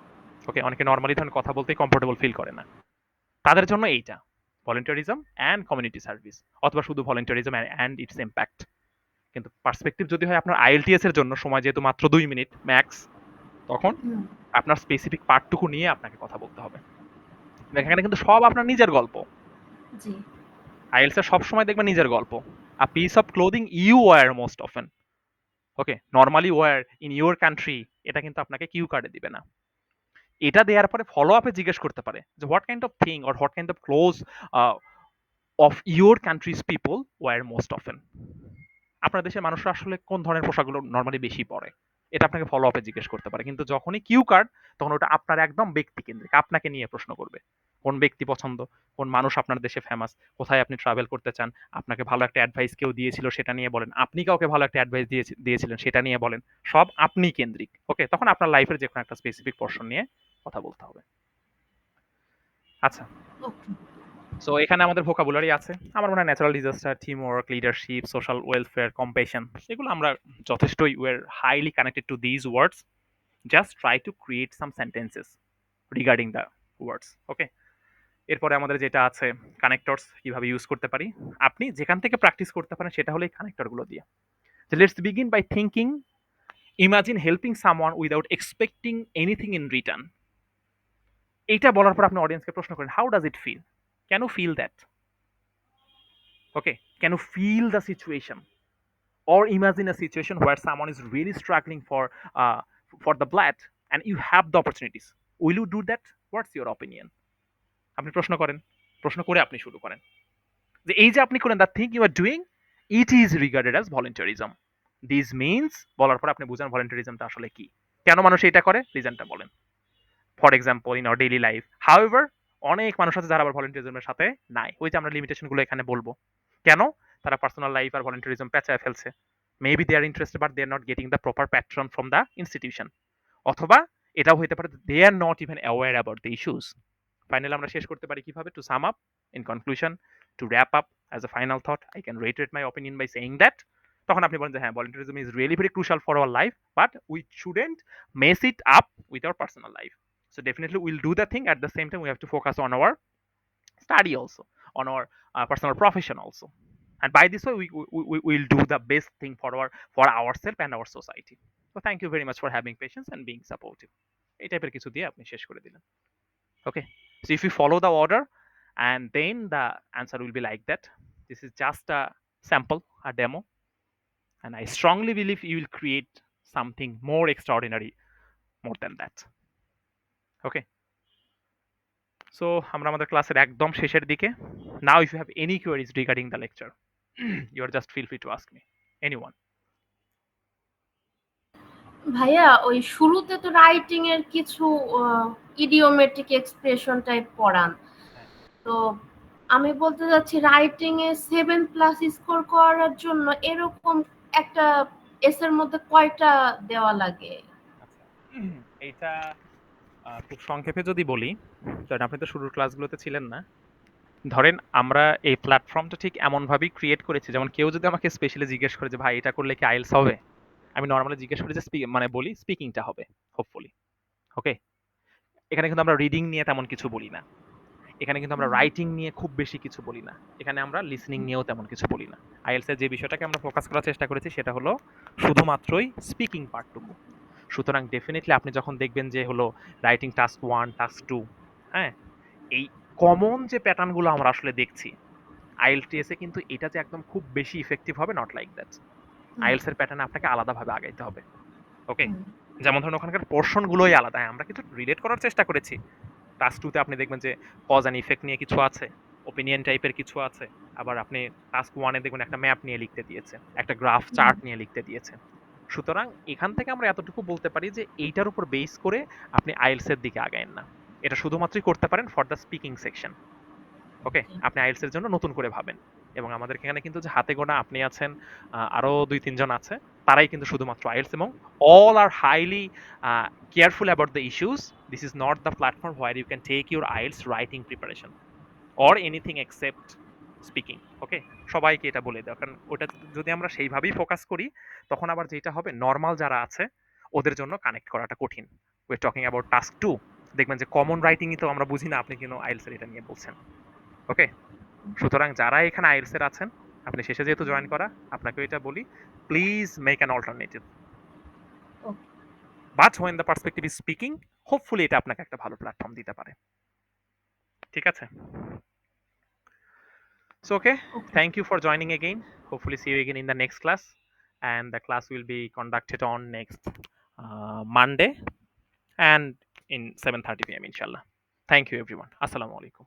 ওকে? অনেকে নরমালি ধরেন কথা বলতেই কমফোর্টেবল ফিল করে না। তাদের জন্য এইটা ভলান্টারিজম অ্যান্ড কমিউনিটি সার্ভিস, অথবা শুধু ভলান্টারিজম অ্যান্ড ইটস ইম্প্যাক্ট। কিন্তু পার্সপেক্টিভ যদি হয় আপনার আইএলটিএস এর জন্য সময় যেহেতু মাত্র ২ মিনিট ম্যাক্স, তখন হুম। আপনার স্পেসিফিক পার্টটুকু নিয়ে আপনাকে কথা বলতে হবে। এখানে কিন্তু সব আপনার নিজের গল্প। জি। আইএলটিএস এর সবসময় দেখবেন নিজের গল্প। A piece of clothing you wear most often, okay, normally wear in your country, এটা কিন্তু আপনাকে কিউ কার্ডে দিবে না। এটা দেওয়ার পরে ফলো আপে জিজ্ঞেস করতে পারে যে what kind of thing or what kind of close of your countries people were most often. আপনার দেশের মানুষরা আসলে কোন ধরনের পোশাকগুলো নরমালি বেশি পরে, এটা আপনাকে ফলো আপে জিজ্ঞেস করতে পারে। কিন্তু যখনই কিউ কার্ড, তখন ওটা আপনার একদম ব্যক্তি কেন্দ্রিক, আপনাকে নিয়ে প্রশ্ন করবে। কোন ব্যক্তি পছন্দ, কোন মানুষ আপনার দেশে ফেমাস, কোথায় আপনি ট্রাভেল করতে চান, আপনাকে ভালো একটা অ্যাডভাইস কেউ দিয়েছিল সেটা নিয়ে বলেন, আপনি কাউকে ভালো একটা অ্যাডভাইস দিয়েছিলেন সেটা নিয়ে বলেন। সব আপনি কেন্দ্রিক। ওকে? তখন আপনার লাইফের যে কোনো একটা স্পেসিফিক পোরশন নিয়ে কথা বলতে হবে। আচ্ছা, ওকে। সো এখানে আমাদের ভোকাবুলারি আছে। আমার মনে হয় natural disaster, team work, leadership, social welfare, compassion, এগুলো আমরা যথেষ্টই were highly connected to these words. Just try to create some sentences regarding the words. Okay? এরপরে আমাদের যেটা আছে কানেক্টরস কিভাবে ইউজ করতে পারি। আপনি যেখান থেকে প্র্যাকটিস করতে পারেন সেটা হলো এই কানেক্টরগুলো দিয়ে। যে let's begin by thinking, imagine helping someone without expecting anything in return. এইটা বলার পর আপনি অডিয়েন্সকে প্রশ্ন করেন how does it feel? Can you feel that? Okay? Can you feel the situation? Or imagine a situation where someone is really struggling for the blood and you have the opportunities. Will you do that? What's your opinion? আপনি প্রশ্ন করেন, প্রশ্ন করে আপনি শুরু করেন যে এই যে আপনি করেন the thing you are doing, it is regarded as volunteerism. This means বলার পর আপনি বুঝান ভলেন্টারিজমটা আসলে কি, কেন মানুষ এটা করে, রিজনটা বলেন। For example in our daily life, however অনেক মানুষ আছে যারা আবার ভলেন্টারিজমের সাথে নাই। ওই যে আমরা লিমিটেশনগুলো এখানে বলবো। কেন তারা পার্সোনাল লাইফ আর ভলেন্টারিজম পেঁচায় ফেলছে? Maybe they are interested but they are not getting the proper patron from the institution. অথবা এটাও হইতে পারে they are not even aware about the issues. Finally আমরা শেষ করতে পারি কিভাবে? To sum up, in conclusion, to wrap up, as a final thought, I can reiterate my opinion by saying that তখন আপনি বলেন যে হ্যাঁ, volunteerism is really very crucial for our life, but we shouldn't mess it up with our personal life. So definitely we'll do the thing. At the same time, we have to focus on our study also, on our personal profession also. And by this way, we will do the best thing for ourselves and our society. So thank you very much for having patience and being supportive. এই টাইপের কিছু দিয়ে আপনি শেষ করে দিলেন। Okay. So if you follow the order, and then the answer will be like that. This is just a sample, a demo, and I strongly believe you will create something more extraordinary, more than that. Okay. So আমরা আমাদের ক্লাসের একদম শেষের দিকে। Now if you have any queries regarding the lecture, you are just feel free to ask me. Anyone. ভাইয়া ওই শুরুতে তো রাইটিং এর কিছু ইডিওমেটিক এক্সপ্রেশন টাইপ পড়ান, হ্যাঁ, তো আমি বলতে যাচ্ছি রাইটিং এ 7+ স্কোর করার জন্য এরকম একটা এসের মধ্যে কয়টা দেওয়া লাগে? আচ্ছা। এইটা খুব সংক্ষেপে যদি বলি, কারণ আপনি তো শুরুর ক্লাসগুলোতে ছিলেন না। ধরেন আমরা এই প্ল্যাটফর্মটা ঠিক এমনভাবেই ক্রিয়েট করেছি, যেমন কেউ যদি আমাকে স্পেশালি জিজ্ঞেস করে যে ভাই এটা করলে কি আইএলটিএস হবে, আমি নর্মালি জিজ্ঞেস করি যে মানে বলি স্পিকিংটা হবে হোপফুলি। ওকে, এখানে কিন্তু আমরা রিডিং নিয়ে তেমন কিছু বলি না, এখানে কিন্তু আমরা হুম, রাইটিং নিয়ে খুব বেশি কিছু বলি না, এখানে আমরা লিসনিং নিয়েও তেমন কিছু বলি না। আইএলটিএস এর যে বিষয়টাকে আমরা ফোকাস করার চেষ্টা করেছি সেটা হলো শুধুমাত্রই স্পিকিং পার্টটুকু। সুতরাং ডেফিনেটলি আপনি যখন দেখবেন যে হলো রাইটিং টাস্ক 1, টাস্ক 2, হ্যাঁ, এই কমন যে প্যাটার্নগুলো আমরা আসলে দেখছি আইএলটিএস এ, কিন্তু এটা যে একদম খুব বেশি ইফেক্টিভ হবে not like that. Hmm, IELTS এর প্যাটার্নে আপনাকে আলাদাভাবে আগাইতে হবে। ওকে, হুম, যেমন ধরুন ওখানকার পোর্শন গুলোই আলাদা। হ্যাঁ, আমরা কিন্তু রিলেট করার চেষ্টা করেছি। টাস্ক 2 তে আপনি দেখবেন যে কজ অ্যান্ড ইফেক্ট নিয়ে কিছু আছে, ওপিনিয়ন টাইপের কিছু আছে। আবার আপনি টাস্ক 1 এ দেখবেন একটা ম্যাপ নিয়ে লিখতে দিয়েছে, একটা গ্রাফ হুম, চার্ট নিয়ে লিখতে দিয়েছে। সুতরাং এখান থেকে আমরা এতটুকু বলতে পারি যে এইটার উপর বেস করে আপনি আইএলটিএস এর দিকে আগায়েন না। এটা শুধুমাত্রই করতে পারেন ফর দ্য স্পিকিং সেকশন। ওকে, আপনি আইএলটিএস এর জন্য নতুন করে ভাবেন। এবং আমাদের এখানে কিন্তু যে হাতে গোনা আপনি আছেন, আরো ২-৩ জন আছে, তারাই কিন্তু শুধুমাত্র আইএলটিএস, এবং all are highly careful about the issues. This is not the platform where you can take your IELTS writing preparation or anything except speaking. Okay, সবাইকে এটা বলে দেওয়া, কারণ ওটা যদি আমরা সেইভাবেই ফোকাস করি তখন আবার যেটা হবে নর্মাল যারা আছে ওদের জন্য কানেক্ট করাটা কঠিন। উই টকিং অ্যাবাউট টাস্ক 2, দেখবেন যে কমন রাইটিংই তো আমরা বুঝি না, আপনি কিন্তু আইএলটিএস এর এটা নিয়ে বলছেন। ওকে, সুতরাং যারা এখানে আইএলটিএস এর আছেন, আপনি শেষে যেহেতু জয়েন করা, আপনাকে এটা বলি, please make an alternative. Okay, but when the perspective is speaking, hopefully এটা আপনাকে একটা ভালো প্ল্যাটফর্ম দিতে পারে। ঠিক আছে? So, okay, okay, thank you for joining again. Hopefully, see you again in the next class. And the class will be conducted on next Monday and in 7:30 p.m. inshallah. Thank you, everyone. Assalamu alaikum.